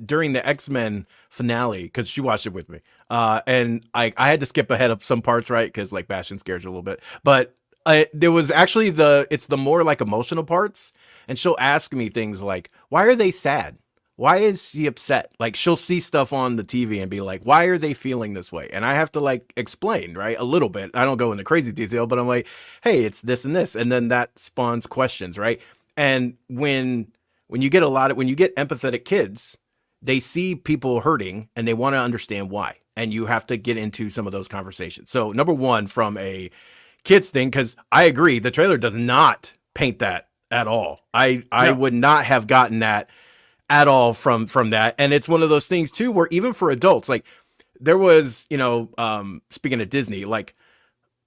During the X-Men finale, because she watched it with me, and I had to skip ahead of some parts, right? Because Bastion scares you a little bit, but there was actually it's the more emotional parts, and she'll ask me things like, "Why are they sad? Why is she upset?" She'll see stuff on the TV and be like, "Why are they feeling this way?" And I have to explain, right, a little bit. I don't go into crazy detail, but I'm like, "Hey, it's this and this," and then that spawns questions, right? And when you get empathetic kids, they see people hurting and they want to understand why, and you have to get into some of those conversations. So, number one, from a kids thing, because I agree, the trailer does not paint that at all. I would not have gotten that at all from that. And it's one of those things too, where even for adults, there was, you know, speaking of Disney, like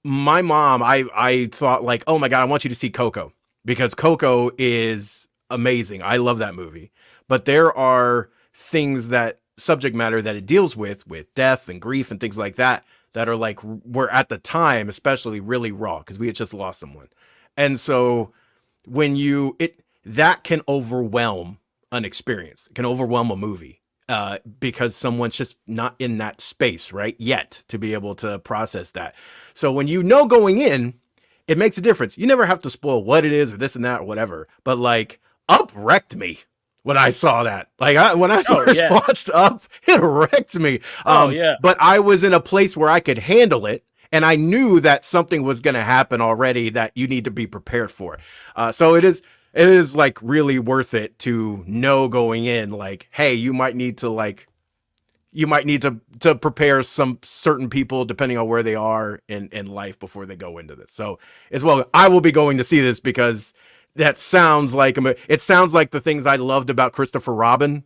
my mom, I thought like, oh my God, I want you to see Coco because Coco is amazing. I love that movie. But there are things that subject matter that it deals with death and grief and things like that, that are like, were at the time, especially really raw because we had just lost someone. And so when that can overwhelm an experience, it can overwhelm a movie. Because someone's just not in that space, right, yet to be able to process that. So when you know going in, it makes a difference. You never have to spoil what it is or this and that or whatever. But like, Up wrecked me when I saw that. Like when I first watched Up, it wrecked me. But I was in a place where I could handle it. And I knew that something was going to happen already that you need to be prepared for. So it is like really worth it to know going in, like, hey, you might need to prepare some certain people depending on where they are in life before they go into this. So as well, I will be going to see this because that sounds like the things I loved about Christopher Robin.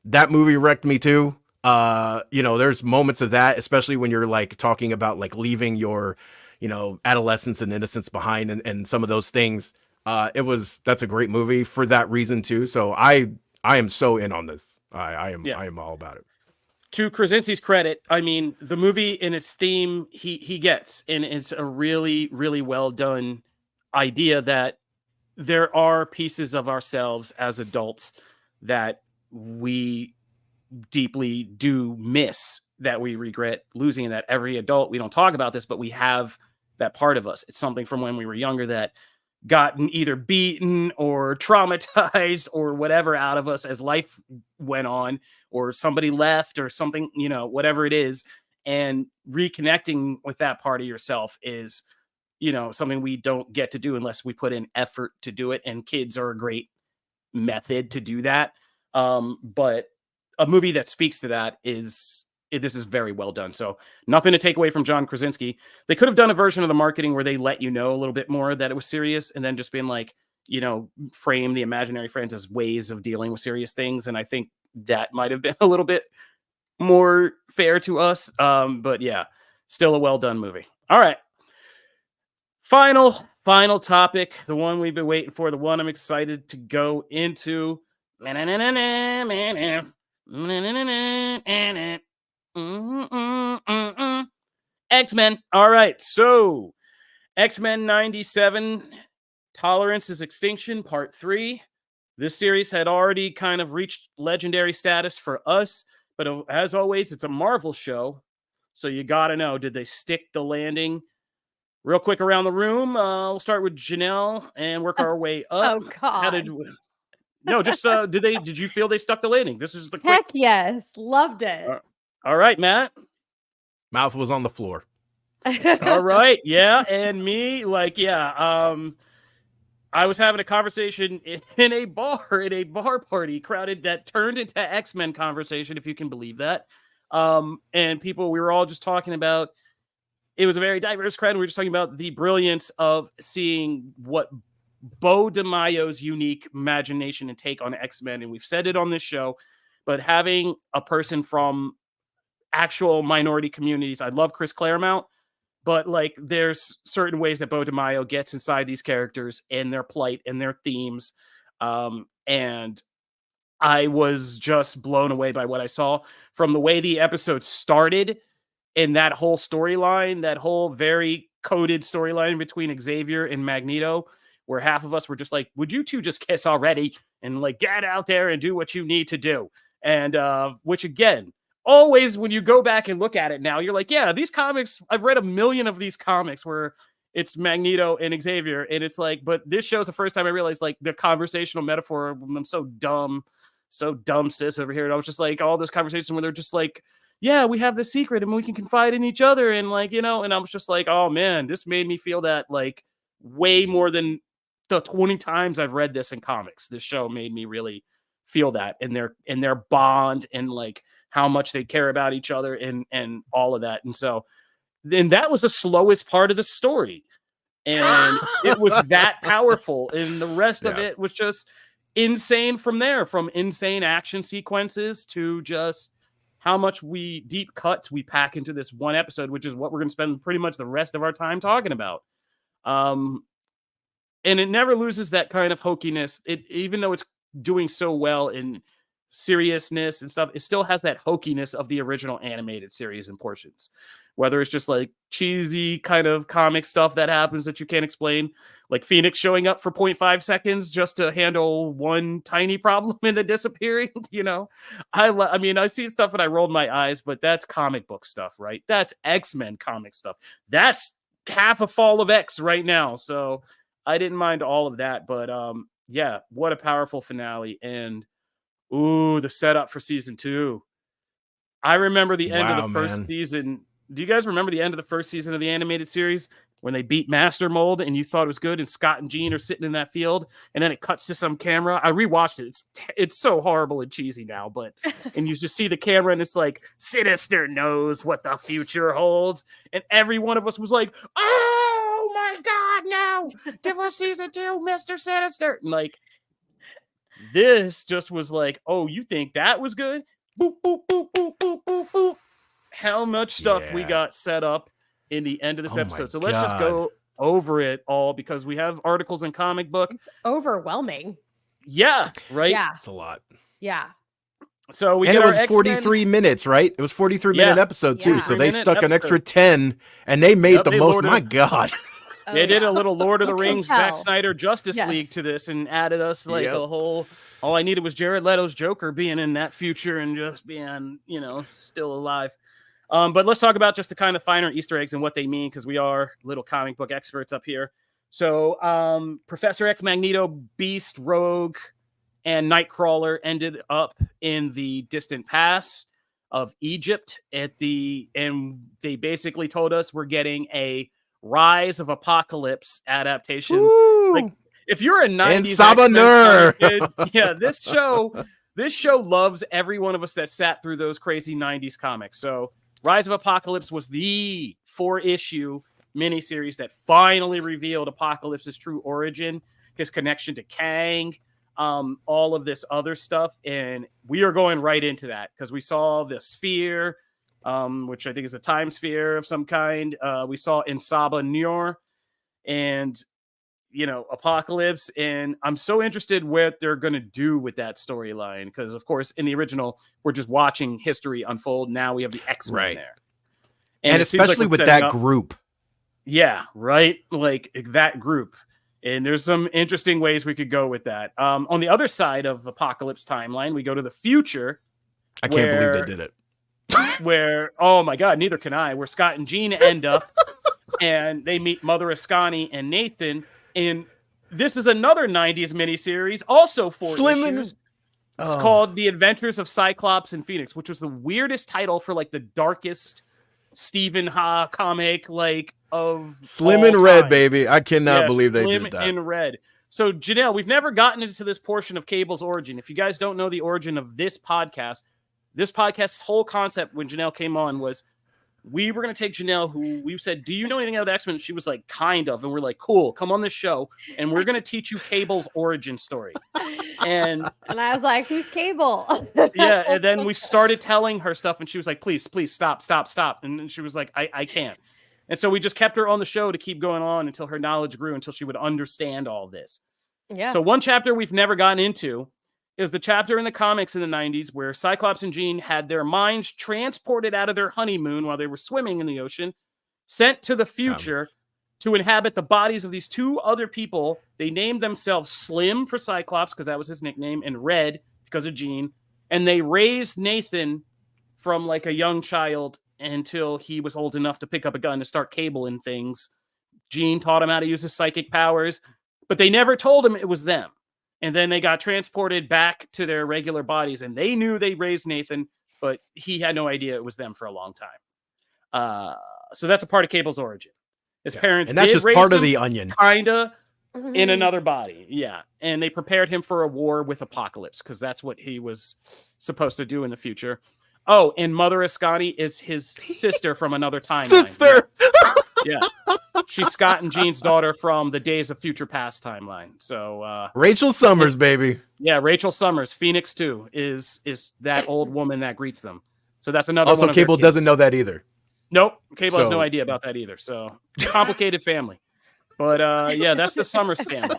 That movie wrecked me too. You know, there's moments of that, especially when you're like talking about like leaving your, you know, adolescence and innocence behind and some of those things. That's a great movie for that reason too. So I am so in on this. I am all about it. To Krasinski's credit, I mean, the movie in its theme, he gets, and it's a really, really well done idea that there are pieces of ourselves as adults that we deeply do miss, that we regret losing, and that every adult, we don't talk about this, but we have that part of us. It's something from when we were younger that gotten either beaten or traumatized or whatever out of us as life went on, or somebody left or something, you know, whatever it is. And reconnecting with that part of yourself is, you know, something we don't get to do unless we put in effort to do it. And kids are a great method to do that. But a movie that speaks to that this is very well done. So nothing to take away from John Krasinski. They could have done a version of the marketing where they let you know a little bit more that it was serious, and then just been like, you know, frame the imaginary friends as ways of dealing with serious things. And I think that might have been a little bit more fair to us. But yeah, still a well done movie. All right. Final topic, the one we've been waiting for, the one I'm excited to go into. X-Men. All right, so X-Men 97, Tolerance is Extinction, Part 3. This series had already kind of reached legendary status for us, but as always, it's a Marvel show, so you gotta know, did they stick the landing? Real quick around the room, we'll start with Janelle and work our way up. Oh, God. Did you feel they stuck the landing? This is the quick. Heck yes, loved it. All right, Matt. Mouth was on the floor. All right, yeah, and me, like, yeah. I was having a conversation in a bar party, crowded, that turned into X-Men conversation, if you can believe that. And we were all just talking about. It was a very diverse crowd. We were just talking about the brilliance of seeing what Beau DeMaio's unique imagination and take on X-Men, and we've said it on this show, but having a person from actual minority communities, I love Chris Claremont, but like there's certain ways that Beau DeMaio gets inside these characters and their plight and their themes. And I was just blown away by what I saw from the way the episode started, and that whole storyline, that whole very coded storyline between Xavier and Magneto, where half of us were just like, would you two just kiss already and like get out there and do what you need to do? And which again, always when you go back and look at it now, you're like, yeah, these comics, I've read a million of these comics where it's Magneto and Xavier, and it's like, but this show's the first time I realized like the conversational metaphor. I'm so dumb, sis over here. And I was just like, all those conversations where they're just like, yeah, we have the secret and we can confide in each other. And like, you know, and I was just like, oh man, this made me feel that like way more than the 20 times I've read this in comics. This show made me really feel that in their bond and like how much they care about each other and all of that. And so then that was the slowest part of the story. And it was that powerful. And the rest of it was just insane from there, from insane action sequences to just how much deep cuts we pack into this one episode, which is what we're going to spend pretty much the rest of our time talking about. And it never loses that kind of hokiness. Even though it's doing so well in seriousness and stuff, it still has that hokiness of the original animated series in portions. Whether it's just like cheesy kind of comic stuff that happens that you can't explain, like Phoenix showing up for 0.5 seconds just to handle one tiny problem and then disappearing. I mean, I see stuff and I rolled my eyes, but that's comic book stuff, right? That's X-Men comic stuff. That's half a Fall of X right now. So I didn't mind all of that, but yeah, what a powerful finale. And the setup for season 2. I remember the end of the first season. Do you guys remember the end of the first season of the animated series when they beat Master Mold and you thought it was good and Scott and Jean are sitting in that field and then it cuts to some camera? I rewatched it. It's so horrible and cheesy now, but and you just see the camera and it's like, Sinister knows what the future holds. And every one of us was like, oh my God, no, give us season 2, Mr. Sinister. And like, this just was like, oh, you think that was good? Boop, boop, boop, boop, boop, boop, boop. How much stuff we got set up in the end of this episode. So let's just go over it all because we have articles in Comic Book. It's overwhelming. Yeah, right? Yeah. It's a lot. Yeah. So it was 43 minutes, right? It was 43-minute episode too. So they stuck an extra 10 and they made the most. My God. They did a little Lord of the Rings, Zack Snyder Justice League to this and added us like a whole. All I needed was Jared Leto's Joker being in that future and just being, still alive. But let's talk about just the kind of finer Easter eggs and what they mean, because we are little comic book experts up here. So Professor X, Magneto, Beast, Rogue, and Nightcrawler ended up in the distant past of Egypt and they basically told us we're getting a Rise of Apocalypse adaptation. Woo! Like, if you're a 90s kid, this show loves every one of us that sat through those crazy 90s comics. So Rise of Apocalypse was the 4-issue miniseries that finally revealed Apocalypse's true origin, his connection to Kang, all of this other stuff. And we are going right into that because we saw the sphere, which I think is a time sphere of some kind. We saw Insaba Noir and, Apocalypse. And I'm so interested what they're going to do with that storyline. Because, of course, in the original, we're just watching history unfold. Now we have the X-Men there. And especially with that group. Yeah, right? Like that group. And there's some interesting ways we could go with that. On the other side of Apocalypse timeline, we go to the future. I can't believe they did it. Where, oh my God, neither can I. Where Scott and Jean end up and they meet Mother Ascani and Nathan. And this is another 90s miniseries, also 4 issues. It's called The Adventures of Cyclops and Phoenix, which was the weirdest title for like the darkest Stephen Ha comic of Slim and Red, baby. I cannot believe they did that. Slim and Red. So Janelle, we've never gotten into this portion of Cable's origin. If you guys don't know the origin of this podcast's whole concept when Janelle came on was we were going to take Janelle, who we said, do you know anything about X-Men? She was like, kind of. And we're like, cool, come on this show. And we're going to teach you Cable's origin story. And I was like, who's Cable? Yeah. And then we started telling her stuff and she was like, please, stop. And then she was like, I can't. And so we just kept her on the show to keep going on until her knowledge grew, until she would understand all this. Yeah. So one chapter we've never gotten into is the chapter in the comics in the 90s where Cyclops and Jean had their minds transported out of their honeymoon while they were swimming in the ocean, sent to the future to inhabit the bodies of these 2 other people. They named themselves Slim for Cyclops because that was his nickname, and Red because of Jean. And they raised Nathan from like a young child until he was old enough to pick up a gun to start cabling things. Jean taught him how to use his psychic powers, but they never told him it was them. And then they got transported back to their regular bodies, and they knew they raised Nathan, but he had no idea it was them for a long time. So that's a part of Cable's origin. His parents, and that's just part of the onion, kinda in another body. Yeah, and they prepared him for a war with Apocalypse because that's what he was supposed to do in the future. Oh, and Mother Ascani is his sister from another timeline. Sister. Yeah. She's Scott and Jean's daughter from the Days of Future Past timeline. So Rachel Summers, baby. Yeah, Rachel Summers, Phoenix 2, is that old woman that greets them. So that's another Also, one of their Cable kids. doesn't know that either. Nope. Cable has no So- idea about that either. So complicated family. But yeah, that's the Summers family.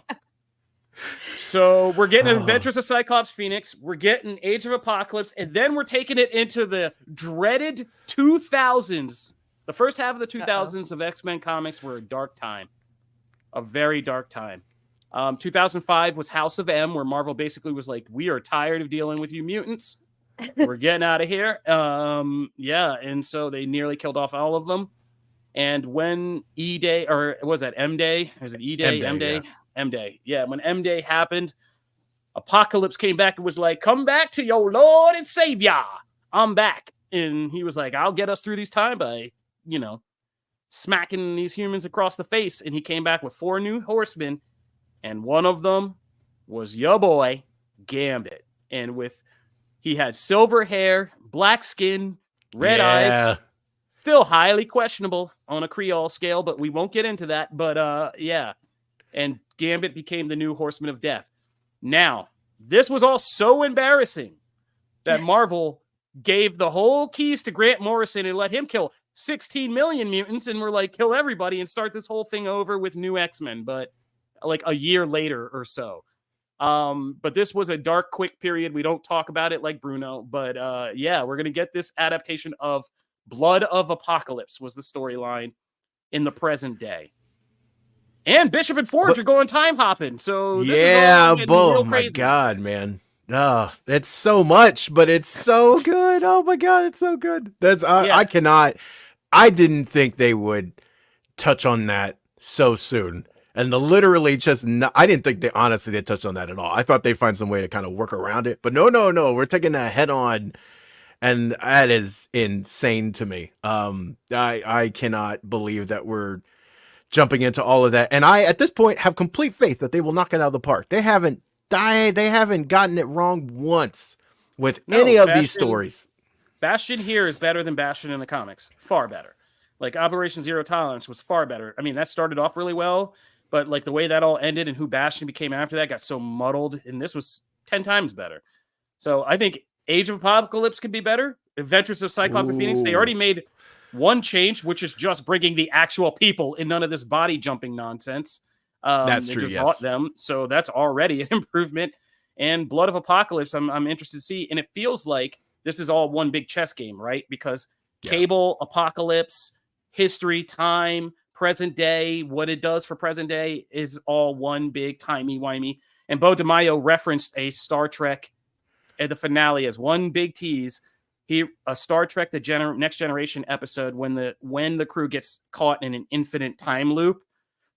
So we're getting Adventures of Cyclops Phoenix. We're getting Age of Apocalypse. And then we're taking it into the dreaded 2000s. The first half of the 2000s of X-Men comics were a dark time. A very dark time. 2005 was House of M, where Marvel basically was like, we are tired of dealing with you mutants. We're getting out of here. Yeah, and so they nearly killed off all of them. And when E-Day, or was that M-Day? Was it E-Day, M-Day? Yeah. M-Day. Yeah, when M-Day happened, Apocalypse came back and was like, come back to your Lord and Savior. I'm back. And he was like, I'll get us through these time by, smacking these humans across the face. And he came back with 4 new horsemen. And one of them was your boy, Gambit. And he had silver hair, black skin, red eyes. Still highly questionable on a Creole scale, but we won't get into that. But yeah. And Gambit became the new Horseman of Death. Now, this was all so embarrassing that Marvel gave the whole keys to Grant Morrison and let him kill 16 million mutants, and we're like, kill everybody and start this whole thing over with new X-Men, but like a year later or so. But this was a dark, quick period. We don't talk about it like Bruno, but yeah, we're going to get this adaptation of Blood of Apocalypse was the storyline in the present day. And Bishop and Forge are going time hopping. So this is all getting real crazy. My God, man. It's so much, but it's so good. Oh my God, it's so good. I didn't think they would touch on that so soon. And I didn't think they touched on that at all. I thought they'd find some way to kind of work around it, but no, we're taking that head on. And that is insane to me. I cannot believe that we're jumping into all of that. And I, at this point, have complete faith that they will knock it out of the park. They haven't gotten it wrong once with any of these stories. Bastion here is better than Bastion in the comics. Far better. Like Operation Zero Tolerance was far better. I mean, that started off really well, but like the way that all ended and who Bastion became after that got so muddled, and this was 10 times better. So I think Age of Apocalypse could be better. Adventures of Cyclops and Phoenix, they already made one change, which is just bringing the actual people in, none of this body jumping nonsense. That's they true. just Yes. brought them, so that's already an improvement. And Blood of Apocalypse, I'm interested to see, and it feels like this is all one big chess game, right? Because Cable, Apocalypse, history, time, present day, what it does for present day is all one big timey-wimey. And Bo DeMaio referenced a Star Trek at the finale as one big tease. A Star Trek the Next Generation episode when the crew gets caught in an infinite time loop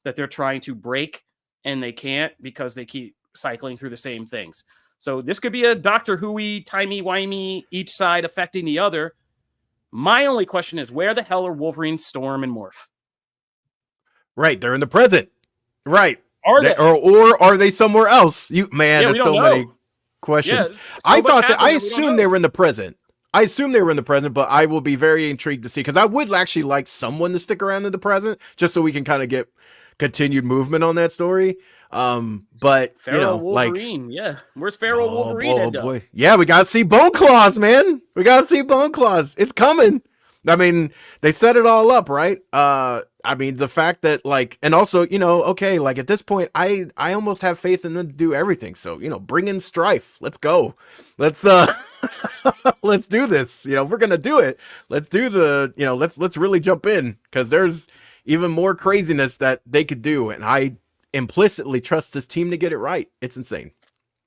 that they're trying to break and they can't because they keep cycling through the same things. So this could be a Doctor Who-y, timey-wimey, each side affecting the other. My only question is, where the hell are Wolverine, Storm, and Morph? Right, they're in the present. Right. Are they? Or are they somewhere else? There's so many questions. Yeah, I assumed they were in the present. But I will be very intrigued to see, because I would actually like someone to stick around in the present just so we can kind of get continued movement on that story. But Feral Wolverine, where's Feral Wolverine? Oh boy, yeah, we gotta see Bone Claws, man. We gotta see Bone Claws. It's coming. I mean, they set it all up, right? I mean, the fact that and also, at this point, I almost have faith in them to do everything. So, bring in Strife. Let's go. Let's let's do this. We're gonna do it. Let's do let's really jump in, because there's even more craziness that they could do, and I implicitly trust this team to get it right. It's insane.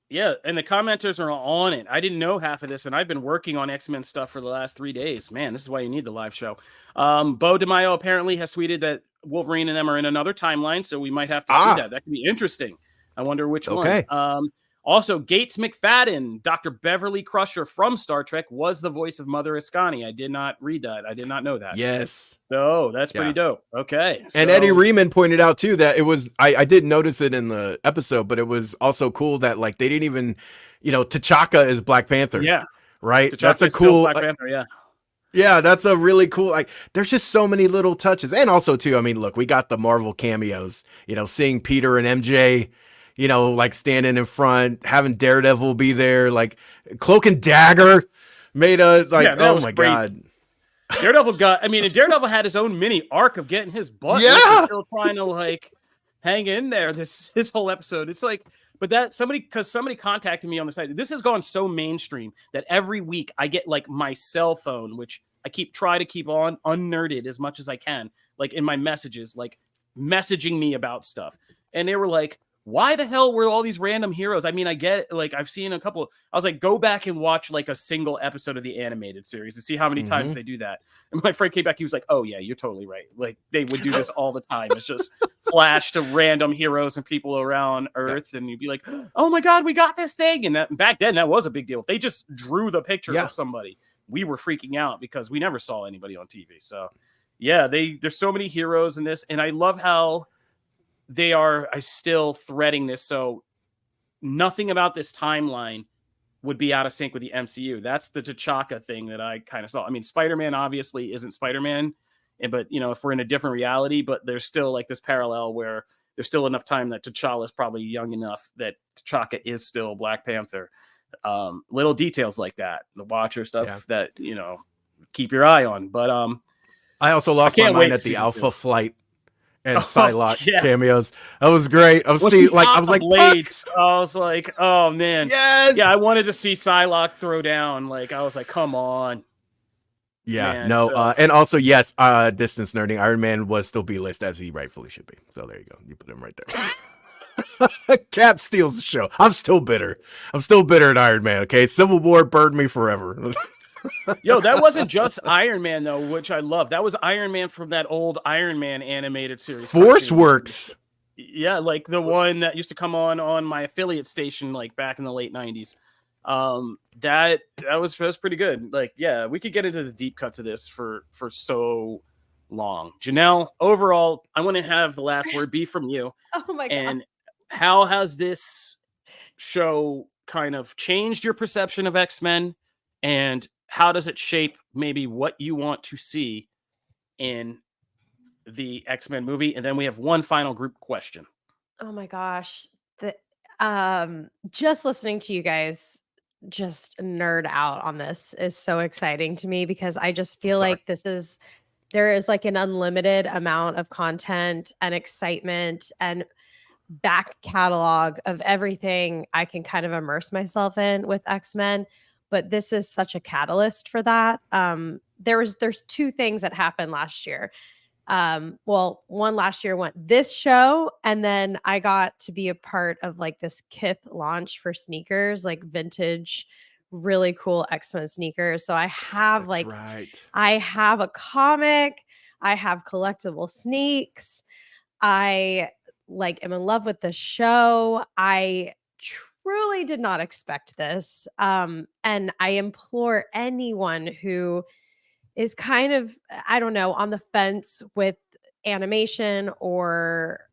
Yeah, and the commenters are on it. I didn't know half of this, and I've been working on X-Men stuff for the last 3 days. Man, this is why you need the live show. Bo DeMaio apparently has tweeted that Wolverine and them are in another timeline, so we might have to see that. That could be interesting. I wonder which one. Also, Gates McFadden, Dr. Beverly Crusher from Star Trek, was the voice of Mother Iscani. I did not read that. I did not know that. Yes. So that's pretty dope. Okay. And Eddie Riemann pointed out, too, that it was, I didn't notice it in the episode, but it was also cool that, they didn't even, T'Chaka is Black Panther. Yeah. Right? T'Chaka That's a is still cool. Black Panther, yeah. Yeah, that's a really cool, there's just so many little touches. And also, too, I mean, look, we got the Marvel cameos, seeing Peter and MJ, standing in front, having Daredevil be there, Cloak and Dagger. made a Yeah, that oh was my crazy. god. And Daredevil had his own mini arc of getting his butt Yeah. whipped and still trying to like hang in there his whole episode. It's like, but that somebody contacted me on the site. This has gone so mainstream that every week I get like my cell phone, which I try to keep on unnerded as much as I can, like in my messages, like messaging me about stuff. And they were like, why the hell were all these random heroes? I mean, I get like I've seen a couple. I was like, go back and watch like a single episode of the animated series and see how many times they do that. And my friend came back. He was like, oh yeah, you're totally right. Like they would do this all the time. It's just flash to random heroes and people around Earth, and you'd be like, oh my god, we got this thing. And back then that was a big deal. If they just drew the picture of somebody, we were freaking out because we never saw anybody on TV. So yeah, there's so many heroes in this, and I love how they are still threading this. So nothing about this timeline would be out of sync with the MCU. That's the T'Chaka thing that I kind of saw. I mean, Spider-Man obviously isn't Spider-Man, but if we're in a different reality, but there's still like this parallel where there's still enough time that T'Challa is probably young enough that T'Chaka is still Black Panther. Little details like that, the Watcher stuff that, keep your eye on. But I also lost my mind at the Alpha Flight and Psylocke cameos. That was great. I was like, blades. I was like, oh man, yes, yeah. I wanted to see Psylocke throw down. Like I was like, come on. Yeah, man, no, and also yes, distance nerding. Iron Man was still B-list as he rightfully should be. So there you go. You put him right there. Cap steals the show. I'm still bitter. At Iron Man. Okay, Civil War burned me forever. Yo, that wasn't just Iron Man though, which I love. That was Iron Man from that old Iron Man animated series. Force Works. Yeah, like the one that used to come on my affiliate station, like back in the late 90s. That was pretty good. Like, yeah, we could get into the deep cuts of this for so long. Janelle, overall, I want to have the last word be from you. Oh my god. And how has this show kind of changed your perception of X-Men, and how does it shape maybe what you want to see in the X-Men movie? And then we have one final group question. Oh my gosh. Just listening to you guys just nerd out on this is so exciting to me, because I just feel like there is like an unlimited amount of content and excitement and back catalog of everything I can kind of immerse myself in with X-Men. But this is such a catalyst for that. There's two things that happened last year. Well, one last year went this show, and then I got to be a part of like this Kith launch for sneakers, like vintage, really cool X-Men sneakers. So I have I have a comic, I have collectible sneaks. I am in love with the show. I truly did not expect this. And I implore anyone who is kind of, I don't know, on the fence with animation or,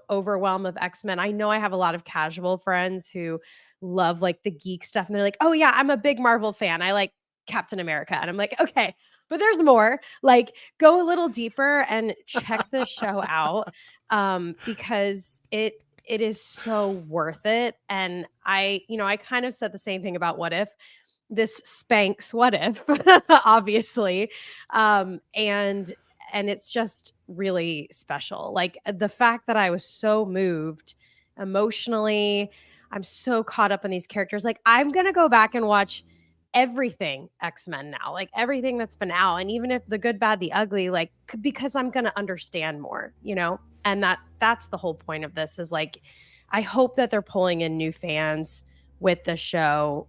overwhelm of X-Men. I know I have a lot of casual friends who love like the geek stuff, and they're like, oh yeah, I'm a big Marvel fan. I like Captain America. And I'm like, okay, but there's more. Like, go a little deeper and check this show out, because it is so worth it. And I kind of said the same thing about What If. This spanks What If, obviously. And it's just really special. Like the fact that I was so moved emotionally, I'm so caught up in these characters. Like, I'm going to go back and watch everything X-Men now, like everything that's been out. And even if the good, bad, the ugly, like, because I'm going to understand more, and that's the whole point of this, is like, I hope that they're pulling in new fans with the show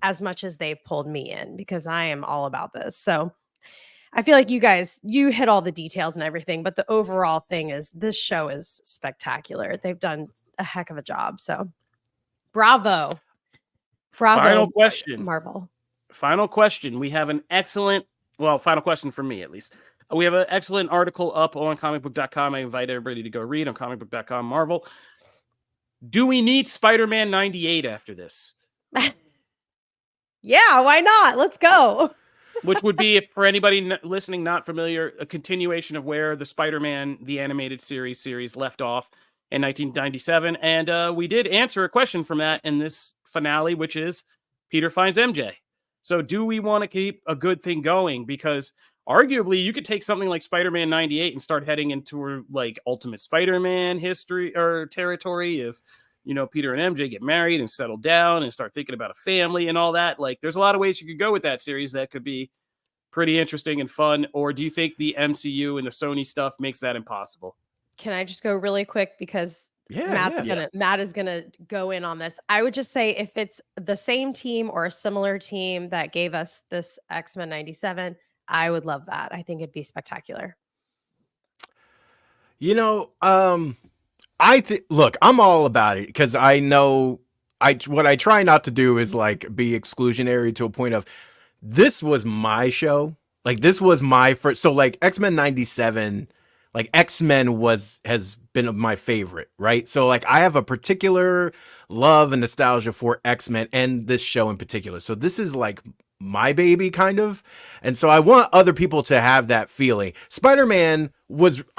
as much as they've pulled me in, because I am all about this. So I feel like you hit all the details and everything, but the overall thing is this show is spectacular. They've done a heck of a job. So bravo. Final question. Marvel. Final question. We have an excellent, final question for me at least. We have an excellent article up on comicbook.com. I invite everybody to go read on comicbook.com. Marvel. Do we need Spider-Man 98 after this? Yeah, why not? Let's go. Which would be, if for anybody listening not familiar, a continuation of where the Spider-Man the Animated Series left off in 1997. And we did answer a question from that in this finale, which is Peter finds MJ. So do we want to keep a good thing going? Because arguably you could take something like Spider-Man 98 and start heading into like Ultimate Spider-Man history or territory if, you know, Peter and MJ get married and settle down and start thinking about a family and all that. Like there's a lot of ways you could go with that series that could be pretty interesting and fun. Or do you think the MCU and the Sony stuff makes that impossible? Can I just go really quick because Matt is gonna go in on this. I would just say if it's the same team or a similar team that gave us this X-Men 97, I would love that. I think it'd be spectacular. You know, look, I'm all about it because I know what I try not to do is like be exclusionary to a point of this was my show. Like this was my first. So like X-Men 97, like X-Men has been my favorite, right? So like I have a particular love and nostalgia for X-Men and this show in particular. So this is like my baby kind of. And so I want other people to have that feeling. I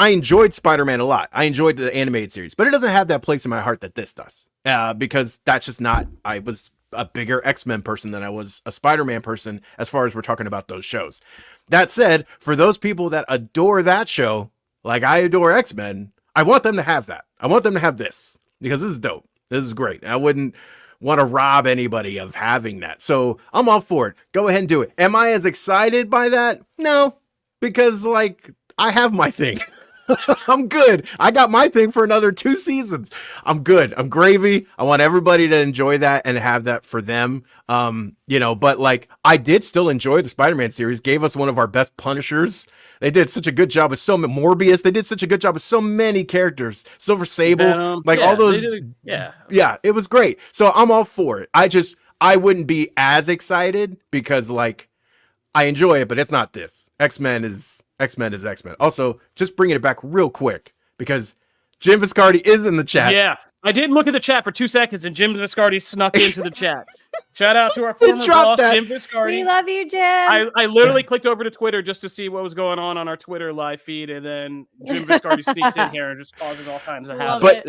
enjoyed Spider-Man a lot. I enjoyed the animated series, but it doesn't have that place in my heart that this does. Because that's just not, I was a bigger X-Men person than I was a Spider-Man person as far as we're talking about those shows. That said, for those people that adore that show, like I adore X-Men, I want them to have that. I want them to have this because this is dope. This is great. I wouldn't want to rob anybody of having that. So I'm all for it. Go ahead and do it. Am I as excited by that? No, because like I have my thing. I'm good. I got my thing for another 2 seasons. I'm good. I'm gravy. I want everybody to enjoy that and have that for them. You know, but like I did still enjoy the Spider-Man series, gave us one of our best Punishers. They did such a good job with Morbius. They did such a good job with so many characters. Silver Sable, all those. Yeah, it was great. So I'm all for it. I wouldn't be as excited because like I enjoy it, but it's not this. X-Men is X-Men. Also, just bringing it back real quick because Jim Viscardi is in the chat. Yeah, I did look at the chat for 2 seconds and Jim Viscardi snuck into the chat. Shout out to our former boss, Jim Viscardi. We love you, Jim. I literally clicked over to Twitter just to see what was going on our Twitter live feed, and then Jim Viscardi sneaks in here and just causes all kinds of havoc.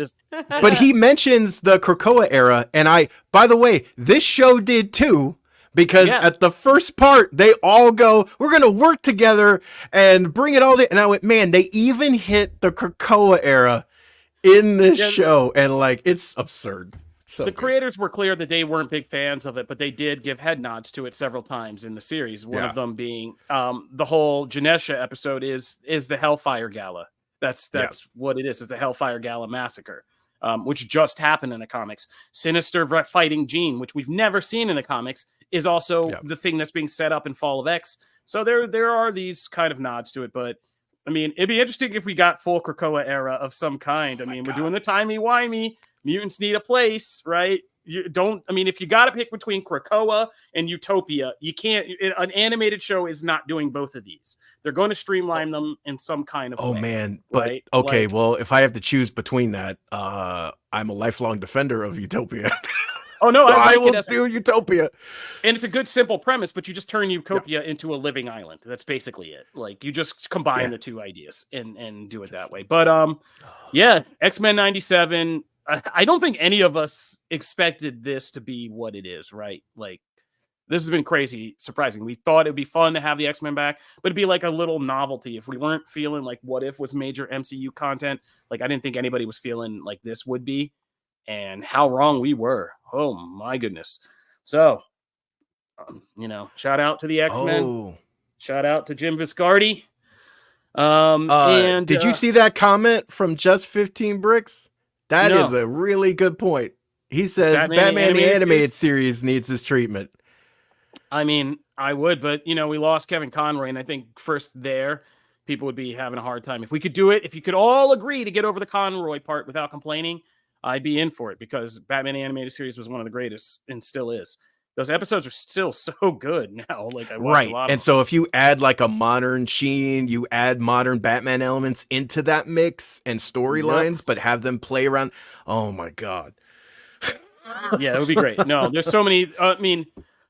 But he mentions the Krakoa era, and by the way, this show did too. Because at the first part, they all go, we're going to work together and bring it all together. And I went, man, they even hit the Krakoa era in this show. And like, it's absurd. So the creators were clear that they weren't big fans of it, but they did give head nods to it several times in the series. One of them being the whole Janesha episode is the Hellfire Gala. That's what it is. It's a Hellfire Gala massacre. Which just happened in the comics. Sinister fighting Jean, which we've never seen in the comics, is also the thing that's being set up in Fall of X. So there are these kind of nods to it, but I mean, it'd be interesting if we got full Krakoa era of some kind. We're doing the timey-wimey. Mutants need a place, right? If you got to pick between Krakoa and Utopia, you can't. An animated show is not doing both of these. They're going to streamline them in some kind of way. Oh man, but right? Okay, well, if I have to choose between that, I'm a lifelong defender of Utopia. Oh no, so I will do Utopia. And it's a good, simple premise, but you just turn Utopia into a living island. That's basically it. Like you just combine the two ideas and do it that way. But X-Men 97. I don't think any of us expected this to be what it is, right? Like, this has been crazy, surprising. We thought it'd be fun to have the X-Men back, but it'd be like a little novelty. If we weren't feeling like What If was major MCU content, like I didn't think anybody was feeling like this would be, and how wrong we were. Oh my goodness. So, shout out to the X-Men. Oh. Shout out to Jim Viscardi. Did you see that comment from Just 15 Bricks? That is a really good point. He says Batman the Animated Series needs his treatment. I mean, I would, but we lost Kevin Conroy, and I think first there, people would be having a hard time. If we could do it, if you could all agree to get over the Conroy part without complaining, I'd be in for it because Batman the Animated Series was one of the greatest and still is. Those episodes are still so good now. Like I watch a lot of them. So if you add like a modern Sheen, you add modern Batman elements into that mix and storylines, but have them play around. Oh my God. Yeah, it would be great. No, there's so many.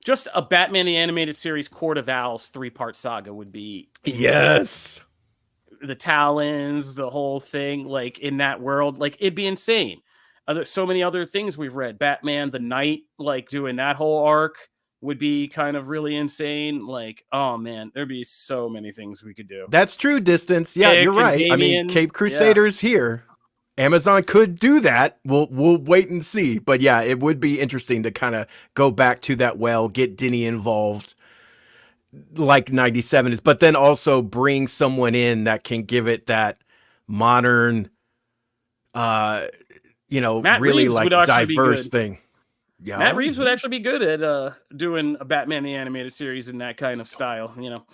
Just a Batman the Animated Series Court of Owls 3-part saga would be insane. Yes. The Talons, the whole thing, like in that world, like it'd be insane. So many other things we've read. Batman the Knight, like doing that whole arc. would be kind of really insane. Like, oh man, there'd be so many things we could do. That's true, Distance. Yeah, Nick you're and right. I mean, Damien, Cape Crusaders here. Amazon could do that. We'll wait and see. But yeah, it would be interesting to kind of go back to that well, get Denny involved like 97 is, but then also bring someone in that can give it that modern you know, Matt really Reeves like would actually be diverse good. thing. Yeah. Matt Reeves would actually be good at doing a Batman the Animated Series in that kind of style, you know.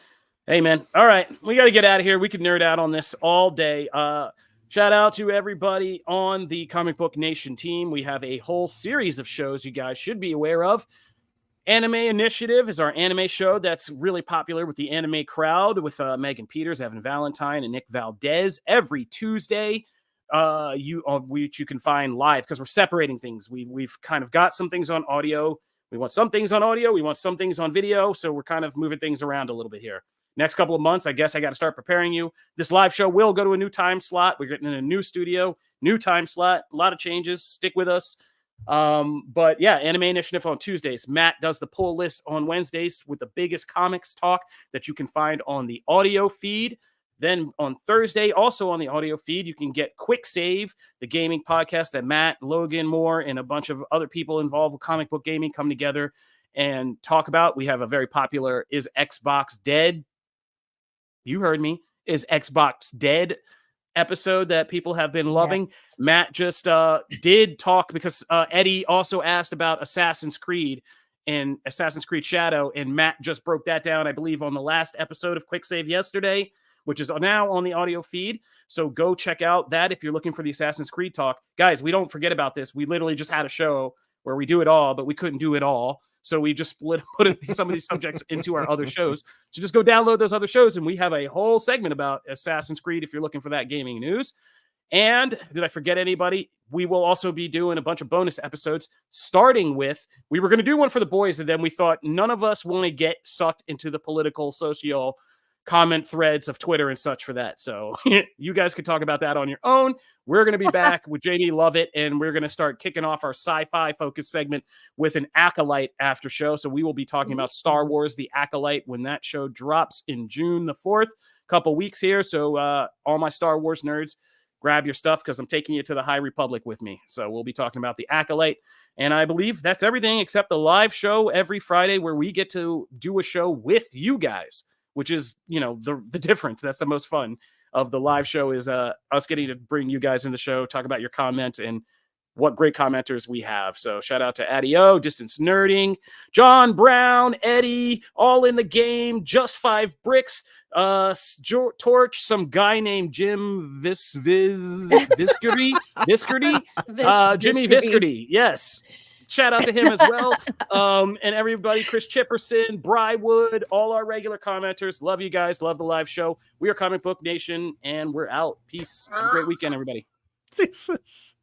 Hey man. All right. We got to get out of here. We could nerd out on this all day. Shout out to everybody on the Comic Book Nation team. We have a whole series of shows you guys should be aware of. Anime Initiative is our anime show that's really popular with the anime crowd, with Megan Peters, Evan Valentine, and Nick Valdez every Tuesday. Which you can find live, because we're separating things. We've kind of got some things on audio. We want some things on audio. We want some things on video. So we're kind of moving things around a little bit here. Next couple of months, I guess I got to start preparing you. This live show will go to a new time slot. We're getting in a new studio, new time slot, a lot of changes. Stick with us. But yeah, Anime Initiative on Tuesdays. Matt does the pull list on Wednesdays with the biggest comics talk that you can find on the audio feed. Then on Thursday, also on the audio feed, you can get Quick Save, the gaming podcast that Matt, Logan Moore, and a bunch of other people involved with comic book gaming come together and talk about. We have a very popular Is Xbox Dead? You heard me. Is Xbox Dead episode that people have been loving. Yes. Matt just did talk because Eddie also asked about Assassin's Creed and Assassin's Creed Shadow, and Matt just broke that down, I believe, on the last episode of Quick Save yesterday, which is now on the audio feed. So go check out that if you're looking for the Assassin's Creed talk. Guys, we don't forget about this. We literally just had a show where we do it all, but we couldn't do it all. So we just put some of these subjects into our other shows. So just go download those other shows, and we have a whole segment about Assassin's Creed if you're looking for that gaming news. And did I forget anybody? We will also be doing a bunch of bonus episodes, starting with, we were going to do one for the boys, and then we thought none of us want to get sucked into the political, social comment threads of Twitter and such for that. So you guys could talk about that on your own. We're going to be back with Jamie Lovett, and we're going to start kicking off our sci-fi focused segment with an Acolyte after show. So we will be talking about Star Wars, The Acolyte, when that show drops in June the 4th, couple weeks here. So all my Star Wars nerds, grab your stuff, because I'm taking you to the High Republic with me. So we'll be talking about The Acolyte. And I believe that's everything except the live show every Friday, where we get to do a show with you guys, which is, you know, the difference. That's the most fun of the live show, is us getting to bring you guys in the show, talk about your comments and what great commenters we have. So shout out to Adio, Distance Nerding, John Brown, Eddie, All in the Game, Just 5 Bricks, Torch, some guy named Jim Viscardi, Jimmy Viscardi. Yes. Shout out to him as well. And everybody, Chris Chipperson, Brywood, all our regular commenters. Love you guys. Love the live show. We are Comic Book Nation, and we're out. Peace. Have a great weekend, everybody. Jesus.